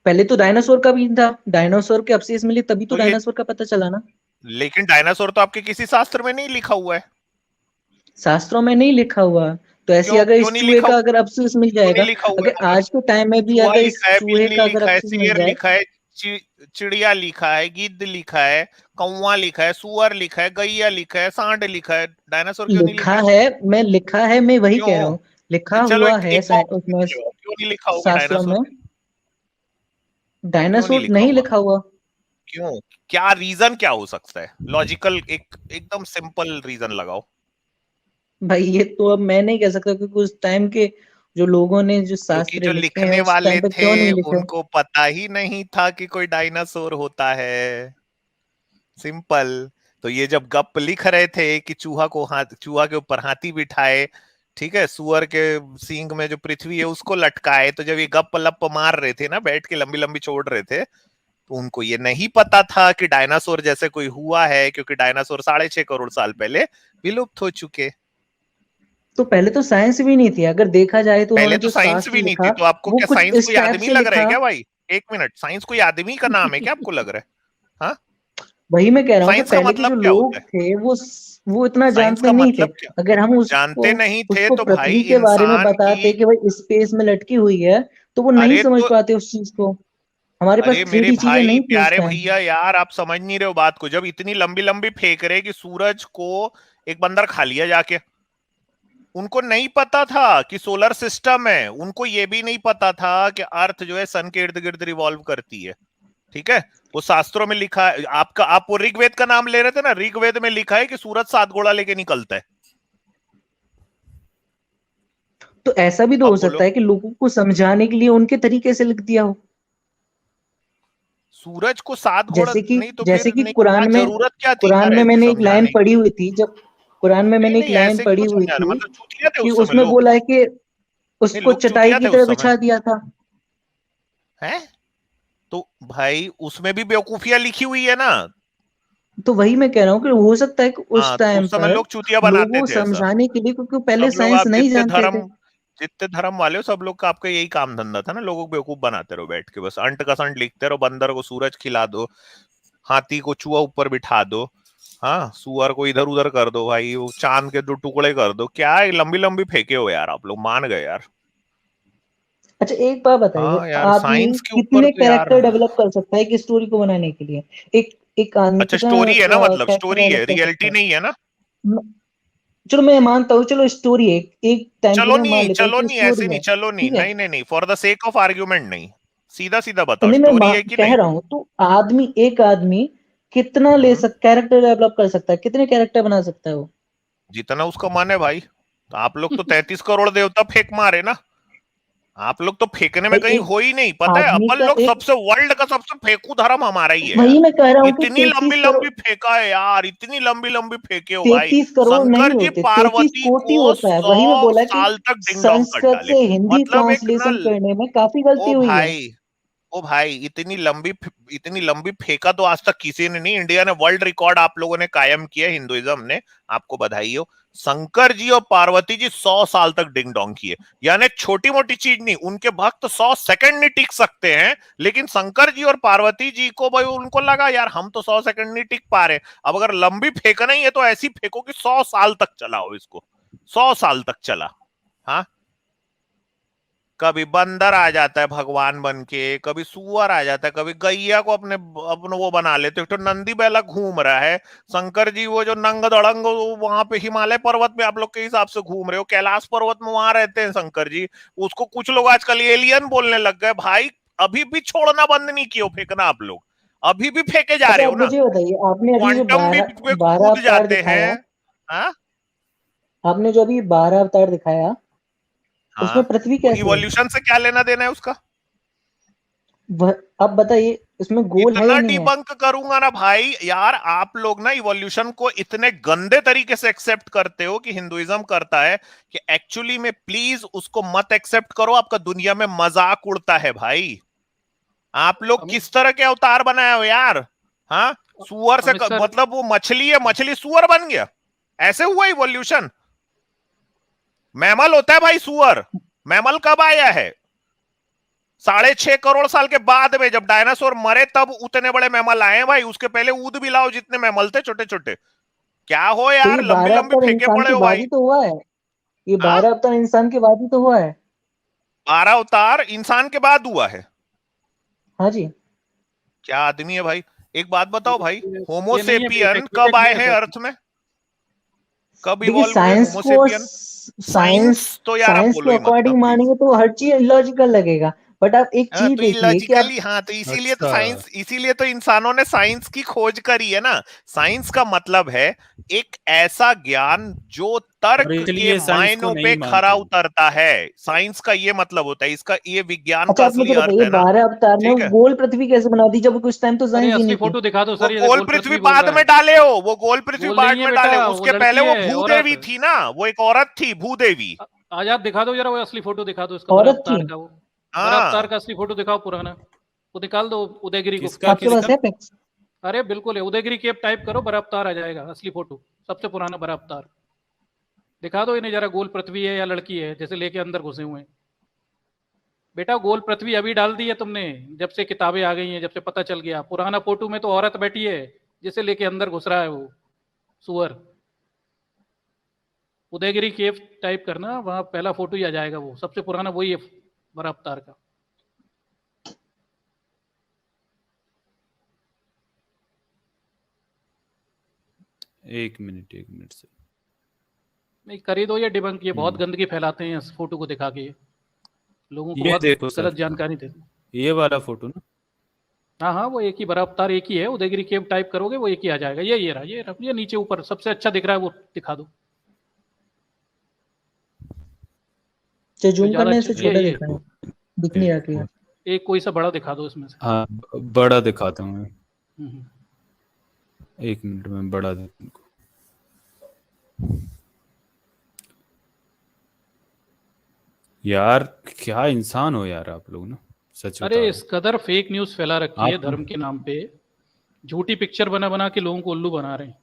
पहले तो डायनासोर का भी था, डायनासोर के अवशेष मिले तभी तो तो ये, डायनासोर का पता चला ना। लेकिन डायनासोर तो आपके किसी शास्त्र में नहीं लिखा हुआ है। शास्त्रों में नहीं लिखा हुआ, तो ऐसे क्यों अगर क्यों इस नहीं चूहे लिखा? का अगर अवशेष मिल क्यों नहीं जाएगा, लिखा हुआ है अगर अगर? आज के टाइम में भी चूहा अगर इस लिखा है, चूहे बिल्ली का अगर लिखा है, अवशेष मिल शेर जाए। लिखा है, चिड़िया लिखा है, गिद्ध लिखा है, कौवा लिखा है, सुअर लिखा है, गैया लिखा है, सांड लिखा है, डायनासोर क्यों नहीं लिखा लिखा है? है, लिखा है, मैं वही कह रहा क्यों? हूँ, लिखा चलो हुआ है एक बॉक्स लिख उसमें लो, क्यों नहीं लिखा होगा शास्त्रों में। डायनासोर? क्यों नहीं डायनासोर लिखा नहीं हुआ? लिखा हुआ। क्यों? क्या रीजन क्या हो सकता है? लॉजिकल, एक एकदम सिंपल रीजन लगाओ। भाई ये तो अब मैं नहीं कह सकता, क्योंकि उस टाइम के जो लोगों ने जो क्योंकि शास्त्र जो लिखे हैं लिखने उस वाले टाइम पे थे क्यों नहीं लिखे? उनको पता ही नहीं था कि कोई डायनासोर होता है। सिंपल। तो ये जब गप लिख रहे थे कि चूहा के ऊपर हाथी बिठाए, ठीक है, सुअर के सींग में जो पृथ्वी है उसको लटकाए, तो जब ये गप लप मार रहे थे ना, बैठ के लंबी लंबी छोड़ रहे थे, तो उनको ये नहीं पता था कि डायनासोर जैसे कोई हुआ है, क्योंकि डायनासोर 6.5 करोड़ साल पहले विलुप्त हो चुके। तो पहले तो साइंस भी नहीं थी, अगर देखा जाए तो पहले उन्होंने तो जो साइंस शास्त्र भी नहीं लिखा थी, तो आपको वो क्या कुछ साइंस इस कोई टाइप आदमी से लग रहा है लिखा। क्या भाई? एक मिनट, साइंस कोई आदमी का नाम है क्या आपको लग रहा है? हाँ, वही मैं कह रहा हूँ कि साइंस का पहले के मतलब जो क्या लोग होता है? थे वो इतना साइंस जानते का नहीं थे। मतलब क्या? अगर हम उसको जानते नहीं थे उसको तो भाई पृथ्वी के बारे में इंसान बताते की, कि भाई स्पेस में लटकी हुई है, तो वो नहीं अरे समझ तो, पाते उस चीज को। हमारे पास अरे मेरे 3D चीजें भाई नहीं थी उस प्यारे टाइम। भैया यार, आप समझ नहीं रहे हो बात को। जब इतनी लंबी लंबी फेंक रहे कि सूरज को एक बंदर खा लिया जाके, उनको नहीं पता था कि सोलर सिस्टम है, उनको ये भी नहीं पता था कि अर्थ जो है सन के इर्द गिर्द रिवॉल्व करती है। ठीक है, वो शास्त्रों में लिखा है। आप वो ऋग्वेद का नाम ले रहे थे ना, ऋग्वेद में लिखा है कि सूरज 7 घोड़ा लेके निकलता है। तो ऐसा भी तो हो अब सकता बोलो, है कि लोगों को समझाने के लिए उनके तरीके से लिख दिया हो। सूरज को 7 घोड़ा नहीं तो जैसे फिर कि नहीं, क्या जरूरत क्या थी कुरान यार में ऐसे मैंने एक लाइन समझाने की? पढ़ी हुई थी, जब कुरान में नहीं मैंने एक नहीं, लाइन ऐसे पढ़ी क्यों हुई समझाना? थी मतलब चूतिया थे कि उस समय उसमें लोग? बोला है कि नहीं, उसको लोग चटाई चूतिया की थे तरह उस समय, बिछा दिया था। हैं? तो भाई उसमें भी बेवकूफियां लिखी हुई है ना। तो वही मैं कह रहा हूँ कि हो सकता है कि उस हाँ, तो टाइम उस समय पर लोग चूतिया बनाते लोगों थे ऐसा। समझाने के लिए, क्योंकि पहले सब लोग, साइंस आप नहीं जानते थे। जितने धर्म वाले हो, सब लोग का आपका यही काम धंधा था ना, लोगों को बेवकूफ बनाते रहो बैठ के, बस अंट का संट लिखते रहो, बंदर को सूरज खिला दो, हाथी को चूहा ऊपर बिठा दो, हाँ, सुअर को इधर उधर कर दो, भाई वो चांद के 2 टुकड़े कर दो, क्या लंबी लंबी फेंके हो यार, आप लोग मान गए यार। अच्छा एक बात बताइए, हाँ यार, आदमी साइंस के ऊपर कितने तो यार, कैरेक्टर डेवलप कर सकता है एक स्टोरी को बनाने के लिए? एक एक आदमी अच्छा कितना स्टोरी है ना, मतलब कैरेक्टर स्टोरी डेवलप है, कर सकता रियलिटी है? नहीं है ना? म- चलो मैं मानता हूँ, चलो स्टोरी है, एक टाइम के लिए मैं मान लेता हूँ कि ऐसे स्टोरी नहीं, है, चलो नहीं, ठीक है। नहीं नहीं नहीं, for the sake of argument नहीं, सीधा सीधा बताओ, नहीं स्टोरी है कि कह नहीं? रहा हूँ, तो एक आदमी कितना हम्म, कैरेक्टर डेवलप कर सकता है, कितने कैरेक्टर बना सकता है वो? जितना उसका मन है भाई। तो आप लोग तो 33 करोड़ देवता फेंक मारे ना, आप लोग तो फेंकने में भाई कहीं एक हो ही नहीं, पता है आदमी अपन का लोग एक, सबसे, वर्ल्ड का सबसे फेंकू धर्म हमारा ही है वही यार। मैं कह रहा हूँ कि इतनी लंबी 33 करोड़, लंबी फेंका है यार, इतनी लंबी लंबी फेंके हो भाई। 33 करोड़ नहीं शंकर जी होते, 33 पार्वती कोटि को होता है। वही मैं 100 बोला कि साल तक डिंग डोंग कर संस्कृत डाले। से हिंदी मतलब एक ट्रांसलेशन नल, करने में काफी गलती ओ हुई है। भाई, ओ भाई, इतनी लंबी फेंका तो आज तक किसी ने नहीं। इंडिया ने वर्ल्ड रिकॉर्ड आप लोगों ने कायम किया, हिंदुइज्म ने, आपको बधाई हो। शंकर जी और पार्वती जी 100 साल तक डिंग डोंग किए, यानी छोटी मोटी चीज नहीं। उनके भक्त 100 सेकंड नहीं टिक सकते हैं, लेकिन शंकर जी और पार्वती जी को भाई उनको लगा यार हम तो 100 सेकंड नहीं टिक पा रहे, अब अगर लंबी फेंकना ही है तो ऐसी फेंको कि 100 साल तक चलाओ इसको। 100 साल तक चला। हाँ, कभी बंदर आ जाता है भगवान बन के, कभी सुअर आ जाता है, कभी गैया को अपने वो बना लेते। तो नंदी बैला घूम रहा है, शंकर जी वो जो नंग दड़ंग वहां पे हिमालय पर्वत में आप लोग के हिसाब से घूम रहे हो, कैलाश पर्वत में वहां रहते हैं शंकर जी। उसको कुछ लोग आजकल एलियन बोलने लग गए भाई। अभी भी छोड़ना बंद नहीं किया फेंकना आप लोग, अभी भी फेंके जा अच्छा रहे आप हो ना। मुझे बताइए, आपने अभी जो क्वांटम भी 12 पे 12 कूद अवतार जाते दिखाया, हैं। हाँ आपने जो अभी 12 अवतार दिखाया, उसमें हाँ, पृथ्वी वो कैसे है? इवोल्यूशन से क्या लेना देना है उसका? अब बताइए, इसमें गोल है इतना या नहीं है? डिबंक करूंगा ना भाई यार। आप लोग ना इवोल्यूशन को इतने गंदे तरीके से एक्सेप्ट करते हो कि हिंदुइज्म करता है, कि एक्चुअली में प्लीज उसको मत एक्सेप्ट करो, आपका दुनिया में मजाक उड़ता है भाई। आप लोग किस तरह के अवतार बनाए हो यार। हाँ, सुअर से अमित सर, मतलब वो मछली है, मछली सुअर बन गया, ऐसे हुआ इवोल्यूशन? मैमल होता है भाई सुअर। मैमल कब आया है? 6.5 करोड़ साल के बाद में, जब डायनासोर मरे तब उतने बड़े मैमल आए हैं भाई। उसके पहले ऊद भी लाओ जितने मैमल थे छोटे छोटे। क्या हो तो ये यार, लंबी 12 लंबी अवतार फेंके इंसान पड़े के हो बाद भाई। ही तो हुआ है। ये हाँ, 12 अवतार इंसान के बाद ही तो हुआ है। 12 अवतार इंसान के बाद हुआ है। हाँ जी। क्या आदमी है भाई। एक बात बताओ भाई, ये नहीं है, होमोसेपियन कब टेक्निक नहीं आए है हैं सर। अर्थ में? कब देखिए, इवॉल्व हुए साइंस को होमोसेपियन? साइंस तो यार आप साइंस बोलो के ही मत ना अकॉर्डिंग प्लीज। मानेंगे तो हर चीज इलॉजिकल लगेगा। बट आप एक हाँ, चीज तो देखिए कि आप इलॉजिकली, हाँ तो इसीलिए तो अच्छा, साइंस, इसीलिए तो इंसानों ने साइंस की खोज करी है ना। साइंस का मतलब है एक ऐसा ज्ञान जो और तर्क के इसलिए साइंस को मायनों पे नहीं खरा मानते। उतरता है। साइंस का ये मतलब होता है, इसका ये विज्ञान अच्छा का आप असली मुझे अर्थ बताइए, है ना। 12 अवतार में ठीक वो है, गोल पृथ्वी कैसे बना दी, जब उस टाइम तो अरे साइंस ही असली नहीं थी? फोटो दिखा दो वो सर, ये गोल गोल पृथ्वी पृथ्वी बोल बाद रहा में है। डाले हो, वो गोल पृथ्वी गोल बाद नहीं है में बेटा, डाले हो। वो उसके पहले लड़की वो है, औरत। भूदेवी थी ना, वो एक औरत थी भूदेवी। आज आप दिखा दो जरा, वो असली फोटो दिखा दो इसका, बड़ा औरत थी? अवतार का। वो बड़ा अवतार हाँ, का असली फोटो दिखाओ पुराना। वो निकाल दो उदयगिरी को किसका केप आपके से। पास किसका? है पिक्स? अरे बिल्कुल है, उदयगिरी केप टाइप करो, बड़ा अवतार आ जाएगा असली फोटो। सबसे पुराना बड़ा अवतार दिखा दो इन्हें जरा। गोल पृथ्वी है या लड़की है, जैसे लेके अंदर घुसे हुए हैं। बेटा गोल पृथ्वी अभी डाल दी है तुमने, जब से किताबें आ गई हैं, जब से पता चल गया। पुराना फोटो में तो औरत बैठी है, जिसे लेके अंदर घुस रहा है वो सुअर। उदयगिरी केव टाइप करना, वहां पहला फोटो ही आ जाएगा। वो सबसे पुराना वही है बड़ा अवतार का। एक मिनट से नहीं कर ही दो ये डिबंक, ये बहुत हम्म, गंदगी फैलाते हैं इस फोटो को दिखा के। ये लोगों को ये बहुत देखो गलत सर, जानकारी देते हैं। ये वाला फोटो ना। हाँ हाँ, वो एक ही बड़ा अवतार एक ही है। उदयगिरी केव टाइप करोगे वो एक ही आ जाएगा। ये रहा, ये नीचे ऊपर सबसे अच्छा दिख रहा है, वो दिखा दो चाहे जो जूम ज्यादा करना है, अच्छा। इसे छोटा ये दिख रहा है, दिख नहीं रहा क्लियर। एक कोई सा बड़ा दिखा दो इसमें से। हाँ, बड़ा दिखाता हूँ मैं। हम्म। एक मिनट में बड़ा देखो। यार क्या इंसान हो यार आप लोग ना, सच बता अरे रहा इस कदर फेक न्यूज फैला रखी हूँ है आप। धर्म के नाम पे। झूठी पिक्चर बना बना के लोगों को उल्लू बना रहे हैं।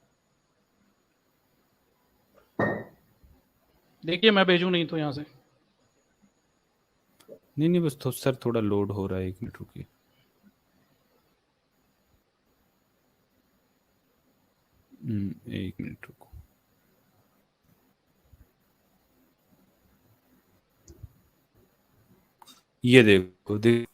देखिए मैं भेजूं नहीं तो यहाँ से। नहीं बस तो सर थोड़ा लोड हो रहा है, एक मिनट रुकिए। एक मिनट रुको। ये देखो देख,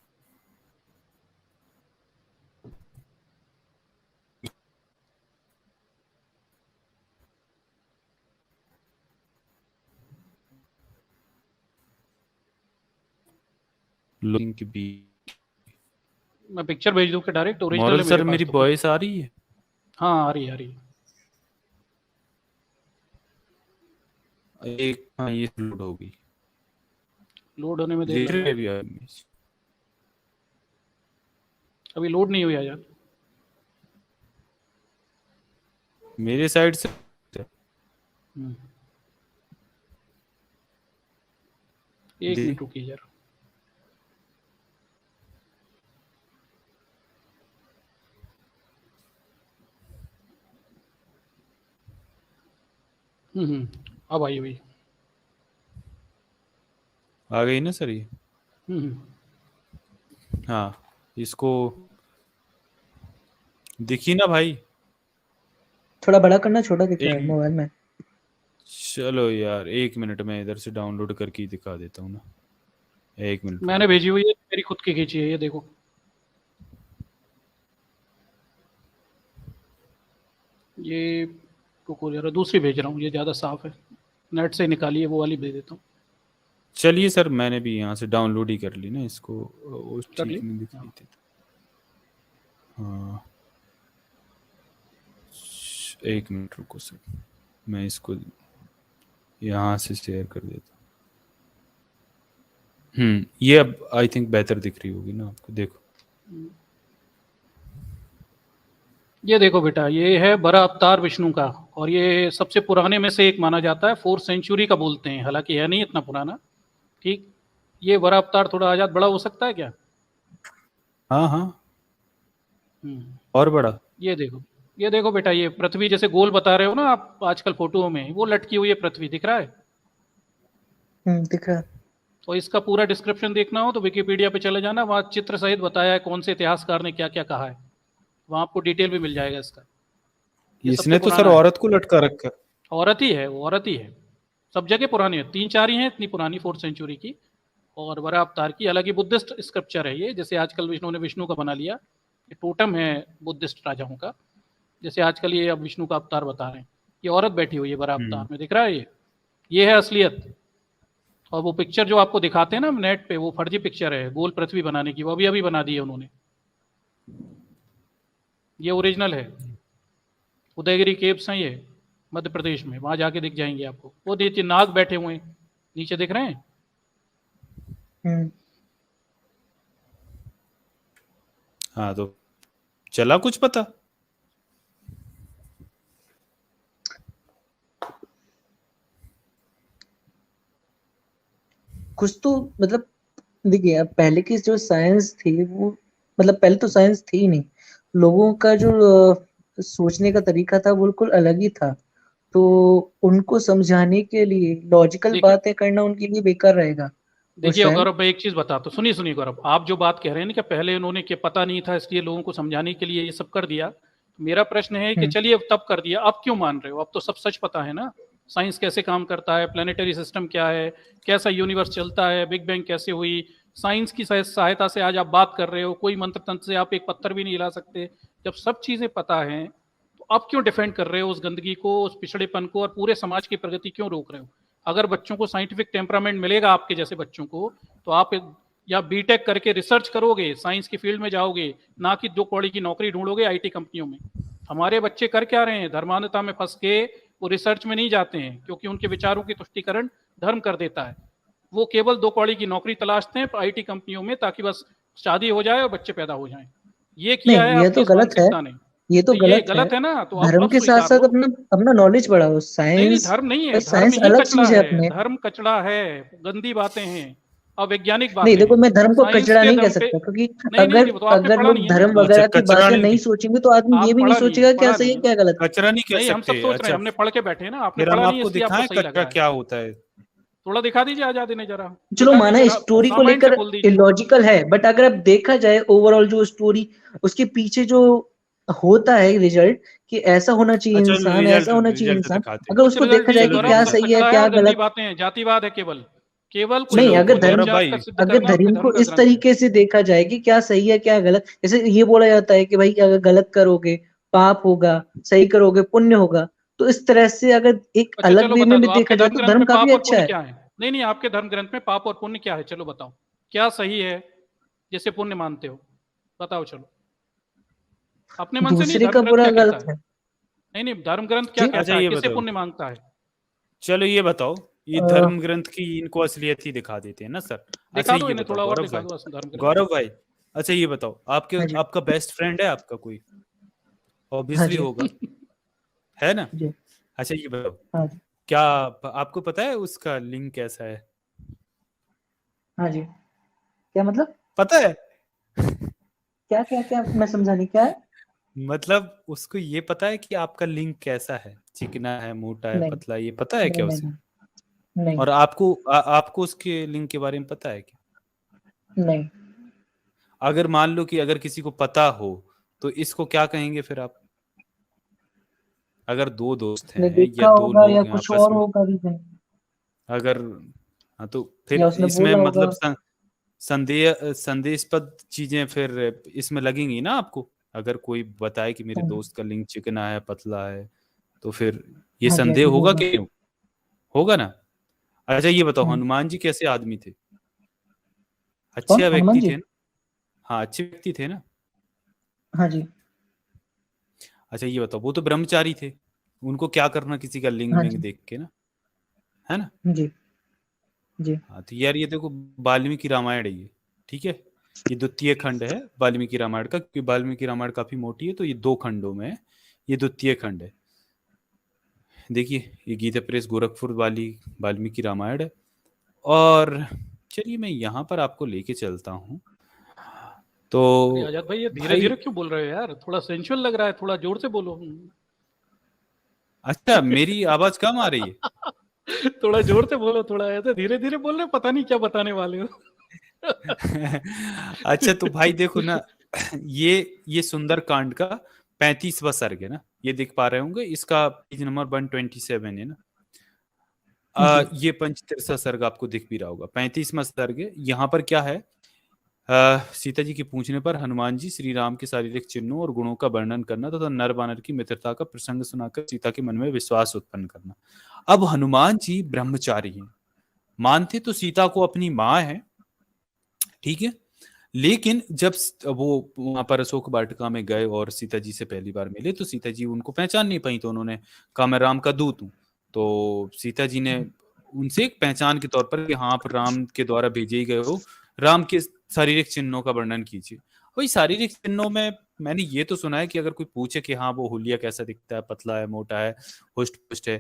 लिंक भी। मैं पिक्चर भेज दूं कि डायरेक्ट ओरिजिनल मॉरल है मेरे सर पास मेरी तो। वॉइस आ रही है? हाँ आ रही है, आ रही है। एक, हाँ ये लोड हो गई। लोड होने में देर देख लग रहे रहा हैं है। अभी आप? अभी लोड नहीं हुई यार। मेरे साइड से एक दे- मिनट रुकिए यार। अब आई हुई। आ गई ना सर ये? हम्म। हाँ, इसको दिखी ना भाई? थोड़ा बड़ा करना, छोटा दिख रहा है एक, मोबाइल में। चलो यार एक मिनट में इधर से डाउनलोड करके ही दिखा देता हूँ ना। एक मिनट मैंने भेजी हुई है, मेरी खुद की खींची है, ये देखो। ये रुको जरा, दूसरी भेज रहा हूँ, ये ज़्यादा साफ है, नेट से निकाली है, वो वाली भेज देता हूँ। चलिए सर, मैंने भी यहाँ से डाउनलोड ही कर ली ना इसको, वो कर ठीक ली? नहीं दिख रही थी। हाँ, एक मिनट रुको सर, मैं इसको यहाँ से शेयर कर देता हूँ। ये अब आई थिंक बेहतर दिख रही होगी ना आपको, देखो। ये देखो बेटा, ये है बड़ा अवतार विष्णु का, और ये सबसे पुराने में से एक माना जाता है, 4th सेंचुरी का बोलते हैं, हालांकि है नहीं इतना पुराना। ठीक, ये बड़ा अवतार थोड़ा आजाद बड़ा हो सकता है क्या? हाँ हाँ, और बड़ा। ये देखो बेटा, ये पृथ्वी जैसे गोल बता रहे हो ना आप आजकल फोटो में, वो लटकी हुई है पृथ्वी, दिख रहा है? दिख रहा है। तो इसका पूरा डिस्क्रिप्शन देखना हो तो विकिपीडिया पे चले जाना, वहाँ चित्र सहित बताया है कौन से इतिहासकार ने क्या क्या कहा है, वहाँ आपको डिटेल भी मिल जाएगा इसका। ये इसने सबसे तो सर पुराना है। औरत को लटका रखा है। औरत ही है, वो औरत ही है, सब जगह पुरानी है, 3-4 ही है इतनी पुरानी 4th सेंचुरी की। और बड़ा अवतार की, हालांकि बुद्धिस्ट स्क्रिप्चर है ये, जैसे आजकल विष्णु ने विष्णु का बना लिया, ये टोटम है बुद्धिस्ट राजाओं का, जैसे आजकल ये अब विष्णु का अवतार बता रहे हैं। ये औरत बैठी हुई है बड़ा अवतार में, दिख रहा है? ये है असलियत। और वो पिक्चर जो आपको दिखाते हैं ना नेट पे, वो फर्जी पिक्चर है गोल पृथ्वी बनाने की, वो अभी बना दी है उन्होंने। ये ओरिजिनल है, उदयगिरी केव्स हैं ये मध्य प्रदेश में, वहां जाके दिख जाएंगे आपको। वो देखिए नाग बैठे हुए हैं नीचे, दिख रहे हैं? हाँ, तो चला कुछ पता? कुछ तो मतलब देखिए, अब पहले की जो साइंस थी वो, मतलब पहले तो साइंस थी ही नहीं, लोगों का जो सोचने का तरीका था बिल्कुल अलग ही था, तो उनको समझाने के लिए लॉजिकल बातें करना उनके लिए बेकार रहेगा। देखिए गौरव भाई, एक चीज बताता हूँ, सुनिए गौरव, आप जो बात कह रहे हैं ना कि पहले उन्होंने क्या पता नहीं था इसलिए लोगों को समझाने के लिए ये सब कर दिया, तो मेरा प्रश्न है कि चलिए तब कर दिया, अब क्यों मान रहे हो? अब तो सब सच पता है ना, साइंस कैसे काम करता है, प्लानिटरी सिस्टम क्या है, कैसा यूनिवर्स चलता है, बिग बैंग कैसे हुई, साइंस की सहायता से आज आप बात कर रहे हो, कोई मंत्र तंत्र से आप एक पत्थर भी नहीं हिला सकते। जब सब चीजें पता है तो अब क्यों डिफेंड कर रहे हो उस गंदगी को, उस पिछड़ेपन को, और पूरे समाज की प्रगति क्यों रोक रहे हो? अगर बच्चों को साइंटिफिक टेम्परामेंट मिलेगा आपके जैसे बच्चों को, तो आप या बीटेक करके रिसर्च करोगे, साइंस की फील्ड में जाओगे, ना कि 2 कौड़ी की नौकरी ढूंढोगे आईटी कंपनियों में। हमारे बच्चे कर क्या रहे हैं? धर्मान्धता में फंस के वो रिसर्च में नहीं जाते हैं, क्योंकि उनके विचारों की तुष्टीकरण धर्म कर देता है। वो केवल 2 कौड़ी की नौकरी तलाशते हैं आईटी कंपनियों में, ताकि बस शादी हो जाए और बच्चे पैदा हो जाएं। ये किया है आपकी मानसिकता ने, ये तो गलत है ना। तो धर्म के साथ साथ अपना नॉलेज बढ़ाओ। साइंस धर्म नहीं है, साइंस अलग चीज है अपने। धर्म कचड़ा है, गंदी बातें हैं, अवैज्ञानिक बातें। नहीं देखो, मैं धर्म को कचरा नहीं कह सकता, क्योंकि अगर लोग धर्म वगैरह की बातें नहीं सोचेंगे तो आदमी ये भी नहीं सोचेगा क्या सही है क्या गलत। कचरा नहीं कह सकते, हम सब सोच रहे हैं, हमने पढ़ के बैठे हैं ना, आपने पढ़ा नहीं, इसलिए आपको सही लग रहा है। क्या होता है थोड़ा दिखा दीजिए आजादी ने जरा। चलो माना स्टोरी को लेकर इलॉजिकल है, बट अगर अब देखा जाए ओवरऑल जो स्टोरी, उसके पीछे जो होता है रिजल्ट कि ऐसा होना चाहिए इंसान, ऐसा होना चाहिए इंसान, अगर उसको देखा जाए कि क्या सही है क्या गलत। बातें जातिवाद है केवल नहीं, अगर धर्म को इस तरीके से देखा जाए कि क्या सही है क्या गलत, जैसे ये बोला जाता है कि भाई अगर गलत करोगे पाप होगा, सही करोगे पुण्य होगा, तो इस तरह से अगर एक अलग वे में देखा जाए तो धर्म काफी अच्छा है। नहीं, आपके धर्म ग्रंथ में पाप और पुण्य क्या है? चलो बताओ, क्या सही है जैसे पुण्य मानते हो, बताओ। चलो अपने मन से नहीं, का बुरा गलत है। नहीं, धर्म ग्रंथ क्या कहता है, किसे पुण्य मांगता है? चलो ये बताओ, ये धर्म ग्रंथ की इनको असलियत ही दिखा देते हैं ना सर। दिखा दो इन्हें, थोड़ा और दिखा दो गौरव भाई। अच्छा ये बताओ, आपका बेस्ट फ्रेंड है आपका कोई? ऑब्वियसली होगा, है ना? अच्छा ये बताओ, क्या आपको पता है उसका लिंग कैसा है? हाँ जी, क्या मतलब? पता है? क्या क्या क्या मैं समझा नहीं, क्या है मतलब उसको ये पता है कि आपका लिंग कैसा है, चिकना है, मोटा है, पतला, ये पता है क्या उसे? नहीं। और आपको उसके लिंग के बारे में पता है क्या? नहीं। अगर मान लो कि अगर किसी को पता हो तो इसको क्या कहेंगे फिर आप? अगर 2 दोस्त हैं या 2 लोग या कुछ और होगा रीजन, अगर हाँ, तो फिर इसमें मतलब संदेशपद चीजें फिर इसमें लगेंगी ना आपको। अगर कोई बताए कि मेरे दोस्त का लिंग चिकना है, पतला है, तो फिर ये हाँ जी, हाँ संदेह जी, होगा होगा। कि होगा ना। अच्छा ये बताओ, हाँ। हनुमान जी कैसे आदमी थे? कौन? अच्छे हनुमान व्यक्ति जी? थे ना? हाँ, अच्छे व्यक्ति थे ना। हाँ जी, अच्छा ये बताओ, वो तो ब्रह्मचारी थे, उनको क्या करना किसी का लिंग हाँ विंग जी, देख के ना, है ना। जी, जी, हाँ तो यार ये देखो, वाल्मीकि रामायण है ये, ठीक है। ये द्वितीय खंड है वाल्मीकि रामायण का, क्योंकि वाल्मीकि रामायण काफी मोटी है, तो ये 2 खंडों में है, ये द्वितीय खंड है। देखिए ये गीता प्रेस गोरखपुर वाली वाल्मीकि रामायण है। और चलिए मैं यहाँ पर आपको लेके चलता हूँ। तो अरे आजाद भाई, ये धीरे भाई धीरे क्यों बोल रहे हो यार? थोड़ा सेंसुअल लग रहा है, थोड़ा जोर से बोलो। अच्छा, मेरी आवाज कम आ रही है? थोड़ा जोर से बोलो, थोड़ा ऐसे धीरे धीरे बोल रहे हो, पता नहीं क्या बताने वाले हो। अच्छा तो भाई देखो ना, ये सुंदर कांड का 35वां सर्ग है ना, ये देख पा रहे होंगे, इसका पेज नंबर 127 है ना। जी, ये पंचतीर्थ सर्ग आपको दिख भी रहा होगा, 35वां सर्ग है। यहाँ पर क्या है, सीता जी के पूछने पर हनुमान जी श्री राम के शारीरिक चिन्हों और गुणों का वर्णन करना तथा नर बानर की मित्रता का प्रसंग सुनाकर सीता के मन में विश्वास उत्पन्न करना। अब हनुमान जी ब्रह्मचारी हैं, मानते तो सीता को अपनी माँ है, ठीक है। लेकिन जब वो वहां पर अशोक वाटिका में गए और सीता जी से पहली बार मिले, तो सीता जी उनको पहचान नहीं पाई, तो उन्होंने कहा मैं राम का दूत हूँ। तो सीता जी ने उनसे एक पहचान के तौर पर कि हाँ आप राम के द्वारा भेजे ही गए हो, राम के शारीरिक चिन्हों का वर्णन कीजिए। वही शारीरिक चिन्हों में मैंने ये तो सुना है कि अगर कोई पूछे कि हाँ वो हुलिया कैसा दिखता है, पतला है, मोटा है, हुष्ट पुष्ट है,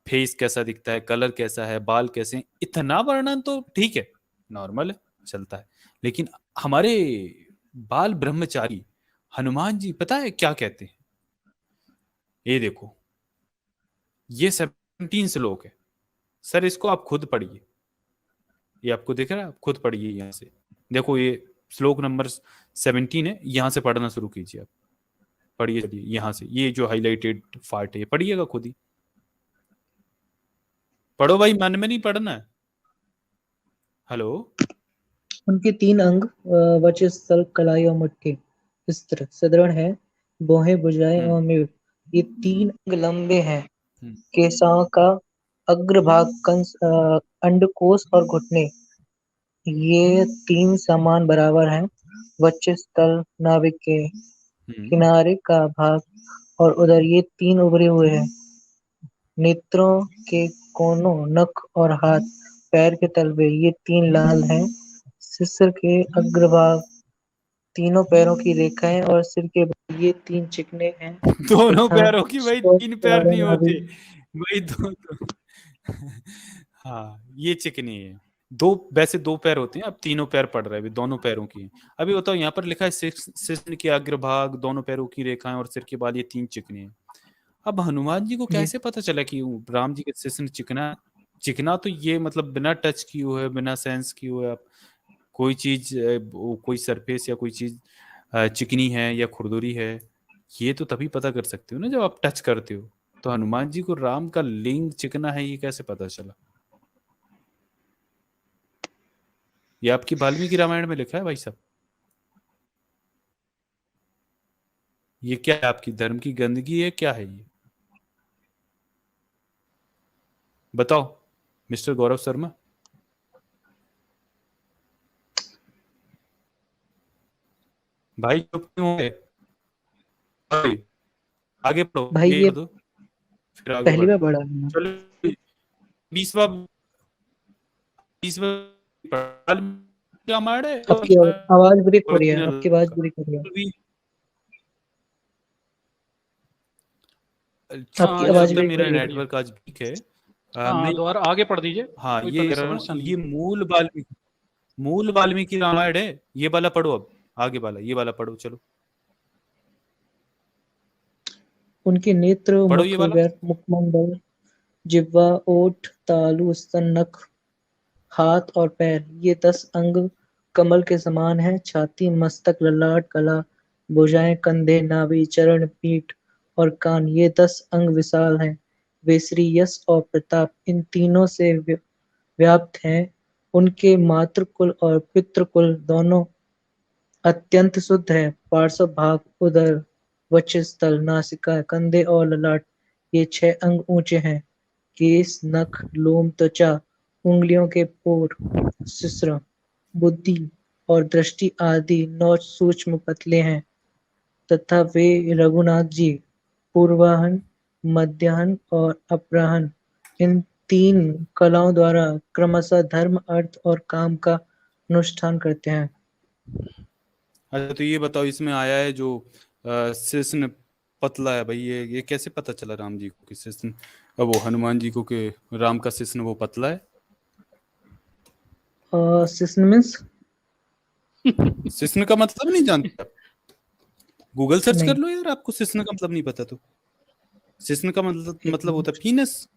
फेस कैसा दिखता है, कलर कैसा है, बाल कैसे हैं, इतना वर्णन तो ठीक है, नॉर्मल है, चलता है। लेकिन हमारे बाल ब्रह्मचारी हनुमान जी पता है क्या कहते हैं? ये देखो, ये 17 श्लोक है सर, इसको आप खुद पढ़िए। ये आपको दिख रहा है, आप खुद पढ़िए यहाँ से। देखो ये श्लोक नंबर 17 है, यहाँ से पढ़ना शुरू कीजिए आप। पढ़िए चलिए यहाँ से, ये जो हाईलाइटेड पार्ट है पढ़िएगा खुद ही। पढ़ो भाई, मन में नहीं पढ़ना है। हेलो। उनके 3 अंग वक्ष, स्थल, कलाई और मुट्ठी स्त्र सुदृढ़ है, भौहें, भुजाएं और मीड़, ये 3 अंग लंबे हैं। केशाओं का अग्रभाग, कंस, अंडकोश और घुटने, ये 3 समान बराबर हैं। वक्ष स्थल नाभिक के किनारे का भाग और उधर, ये 3 उभरे हुए हैं। नेत्रों के कोनों, नख और हाथ पैर के तलवे, ये 3 लाल हैं। सिर के अग्रभाग, तीनों पैरों की रेखाएं और सिर के बल, ये 3 चिकने हैं। दोनों तथा पैरों की भाई स्पर्श 3 पैर वाले नहीं होते नाभि, भाई, हाँ ये चिकनी है। 2 वैसे 2 पैर होते हैं, अब तीनों पैर पड़ रहे हैं, अभी दोनों पैरों की हैं। अभी बताओ यहाँ पर लिखा है सिर के अग्रभाग, दोनों पैरों की रेखाएं और सिर के बाल, ये 3 चिकने हैं। अब हनुमान जी को जी, कैसे पता चला कि राम जी के सिर चिकना चिकना? तो ये मतलब बिना टच किए हुए, बिना सेंस किए हुए आप कोई चीज, कोई सरफेस या कोई चीज चिकनी है या खुरदुरी है, ये तो तभी पता कर सकते हो ना जब आप टच करते हो। तो हनुमान जी को राम का लिंग चिकना है, ये कैसे पता चला? ये आपकी वाल्मीकि रामायण में लिखा है भाई साहब। ये क्या है, आपकी धर्म की गंदगी है, क्या है ये? बताओ मिस्टर गौरव शर्मा। भाई चुप क्यों हो गए? भाई, आगे पढ़ो, भाई ये ये कर दो, फिर आगे पहली बढ़। बार पढ़ा है। चलो 20वां 20वां रामायण है आपकी आवाज ब्रेक हो रही है, ओरिजिनल आपकी आवाज का। ब्रेक हो रही है, अच्छा आपकी हाँ मुझे आजाद आवाज लगता है भाई, ब्रेक हो मेरा रही है। नेटवर्क आज वीक है। हाँ मैं दोबारा आगे पढ़ दीजिए, हाँ कोई ये कह रहा हूँ, समस्या नहीं ये है। मूल वाल्मीकि रामायण है, ये वाला पढ़ो। अब आगे वाला, ये वाला पढ़ो, चलो उनके नेत्र, पढ़ो ये वाला। मुखमंडल, जिह्वा, ओठ, तालु, स्तन, नख, हाथ और पैर, ये 10 अंग कमल के समान हैं। छाती, मस्तक, ललाट, गला, भुजाएं, कंधे, नाभि, चरण, पीठ और कान, ये 10 अंग विशाल हैं। वे श्री यश और प्रताप, इन तीनों से व्याप्त हैं। उनके मातृकुल और पितृकुल दोनों अत्यंत शुद्ध है। पार्श्व भाग, उदर, वक्षस्थल, नासिका, कंधे और ललाट ये 6 अंग ऊंचे हैं। केस, नख, लोम, त्वचा, उंगलियों के पोर, शिश्न, बुद्धि और दृष्टि आदि 9 सूक्ष्म पतले हैं तथा वे रघुनाथ जी पूर्वाहन, मध्याहन और अपराहन इन 3 कलाओं द्वारा क्रमशः धर्म, अर्थ और काम का अनुष्ठान करते हैं। अच्छा तो ये बताओ, इसमें आया है जो शिश्न पतला है भाई, ये कैसे पता चला राम जी को कि शिश्न, वो हनुमान जी को कि राम का शिश्न वो पतला है? शिश्न मीन्स शिश्न का मतलब नहीं जानते? गूगल सर्च नहीं। कर लो यार, आपको शिश्न का मतलब नहीं पता तो। शिश्न का मतलब होता है पीनस।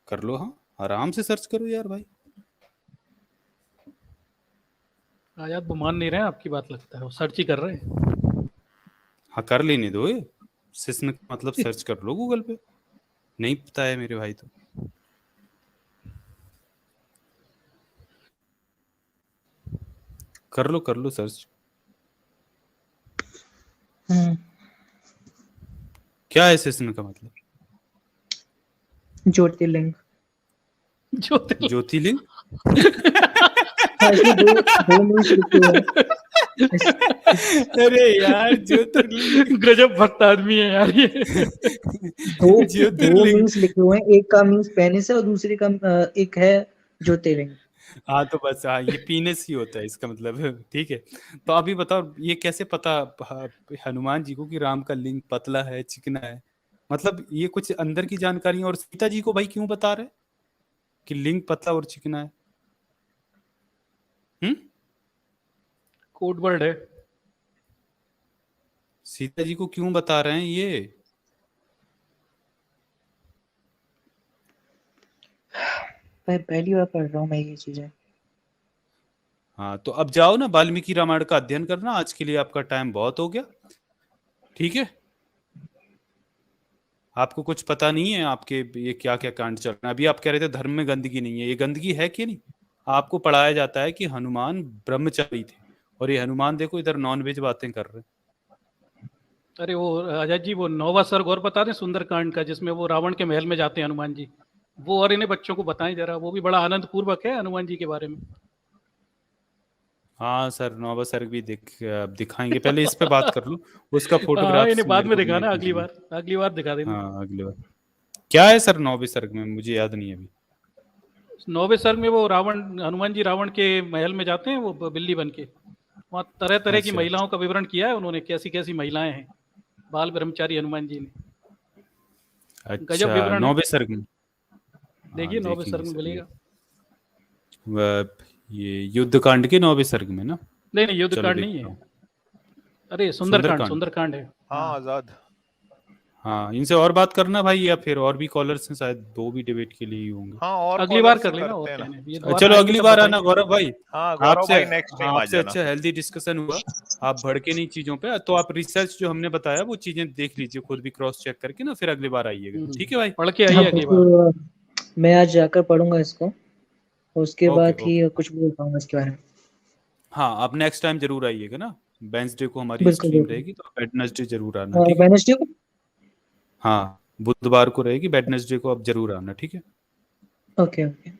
कर लो, हाँ आराम से सर्च करो यार भाई। आजाद वो मान नहीं रहे हैं आपकी बात, लगता है वो सर्च ही कर रहे हैं। हाँ कर लेने दो, शिश्न का मतलब सर्च कर लो गूगल पे। नहीं पता है मेरे भाई तो। कर लो सर्च। क्या है शिश्न का मतलब? ज्योतिर्लिंग। ज्योतिर्लिंग। दो मीन्स लिखे हुए हैं। अरे यार ज्योतिर्लिंग। गजब भक्त आदमी है यार ये। दो मीन्स लिखे हुए हैं, एक का मीन्स पेनिस है और दूसरे का एक है ज्योतिर्लिंग। हाँ तो बस, हाँ ये पीनस ही होता है इसका मतलब। ठीक है, तो अभी बताओ ये कैसे पता हनुमान जी को कि राम का लिंग पतला है, चिकना है? मतलब ये कुछ अंदर की जानकारी। और सीता जी को भाई क्यों बता रहे कि लिंग पतला और चिकना है? कोड वर्ड है। सीता जी को क्यों बता रहे हैं ये? पहली बार पढ़ रहा हूँ मैं ये चीजें। हाँ तो अब जाओ ना वाल्मीकि रामायण का अध्ययन करना, आज के लिए आपका टाइम बहुत हो गया। ठीक है, आपको कुछ पता नहीं है आपके ये क्या क्या कांड चल रहे हैं। अभी आप कह रहे थे धर्म में गंदगी नहीं है, ये गंदगी है कि नहीं? आपको पढ़ाया जाता है कि हनुमान ब्रह्मचारी थे, और ये हनुमान देखो इधर नॉनवेज बातें कर रहे हैं। अरे वो आजाद जी वो 9वां सर्ग और बता दें सुंदरकांड का, जिसमें वो रावण के महल में जाते हैं हनुमान जी, वो और इन्हें बच्चों को बताएं जरा, वो भी बड़ा आनंद पूर्वक है हनुमान जी के बारे में। हाँ सर, 9वां सर्ग भी दिखाएंगे, पहले इस पे बात कर लूं, उसका हाँ फोटोग्राफ इन्हें बाद में दिखाना, अगली बार दिखा देना। हाँ अगली बार। क्या है सर 9वें सर्ग में? मुझे याद नहीं है अभी। 9वें सर्ग में वो हनुमान जी रावण के महल में जाते हैं, वो बिल्ली बन के, वहाँ तरह तरह की अच्छा। महिलाओं का विवरण किया है उन्होंने, कैसी कैसी महिलाएं हैं, बाल ब्रह्मचारी हनुमान जी ने। गजब अच्छा, विवरण 9वें सर्ग में देखिए, 9वें देखेंगे सर्ग में सर मिलेगा। ये युद्ध कांड के 9वें सर्ग में ना? नहीं युद्ध कांड नहीं है, अरे सुंदरकांड है। हाँ आजाद। हाँ इनसे और बात करना भाई, या फिर और भी कॉलर्स हैं शायद, दो भी डिबेट के लिए ही होंगे। हाँ और अगली बार कर करते लेना, हैं और क्या ना। है, ये दोबारा चलो आएंगे अगली तब बार बताएंगे। आना गौरव भाई। हाँ गौरव भाई नेक्स्ट टाइम आ आपसे जाना। अच्छा हेल्दी डिस्कशन हुआ, आप भड़के नहीं चीजों पे। तो आप रिसर्च जो हमने बताया वो चीजें देख लीजिए खुद भी, क्रॉस चेक करके ना, फिर अगली बार आइएगा। ठीक है भाई, पढ़ के आइए अगली बार। बिल्कुल, मैं आज जाकर पढ़ूंगा इसको, उसके ओके, बाद ही कुछ बोल पाऊंगा इसके बारे में। हाँ आप नेक्स्ट टाइम जरूर आइएगा ना, वेडनेसडे को हमारी बिल्कुल स्ट्रीम बिल्कुल। रहेगी, तो वेडनेसडे जरूर आना। और ठीक है, वेडनेसडे को? हाँ बुधवार को रहेगी, वेडनेसडे को आप जरूर आना। ठीक है, ओके ओके।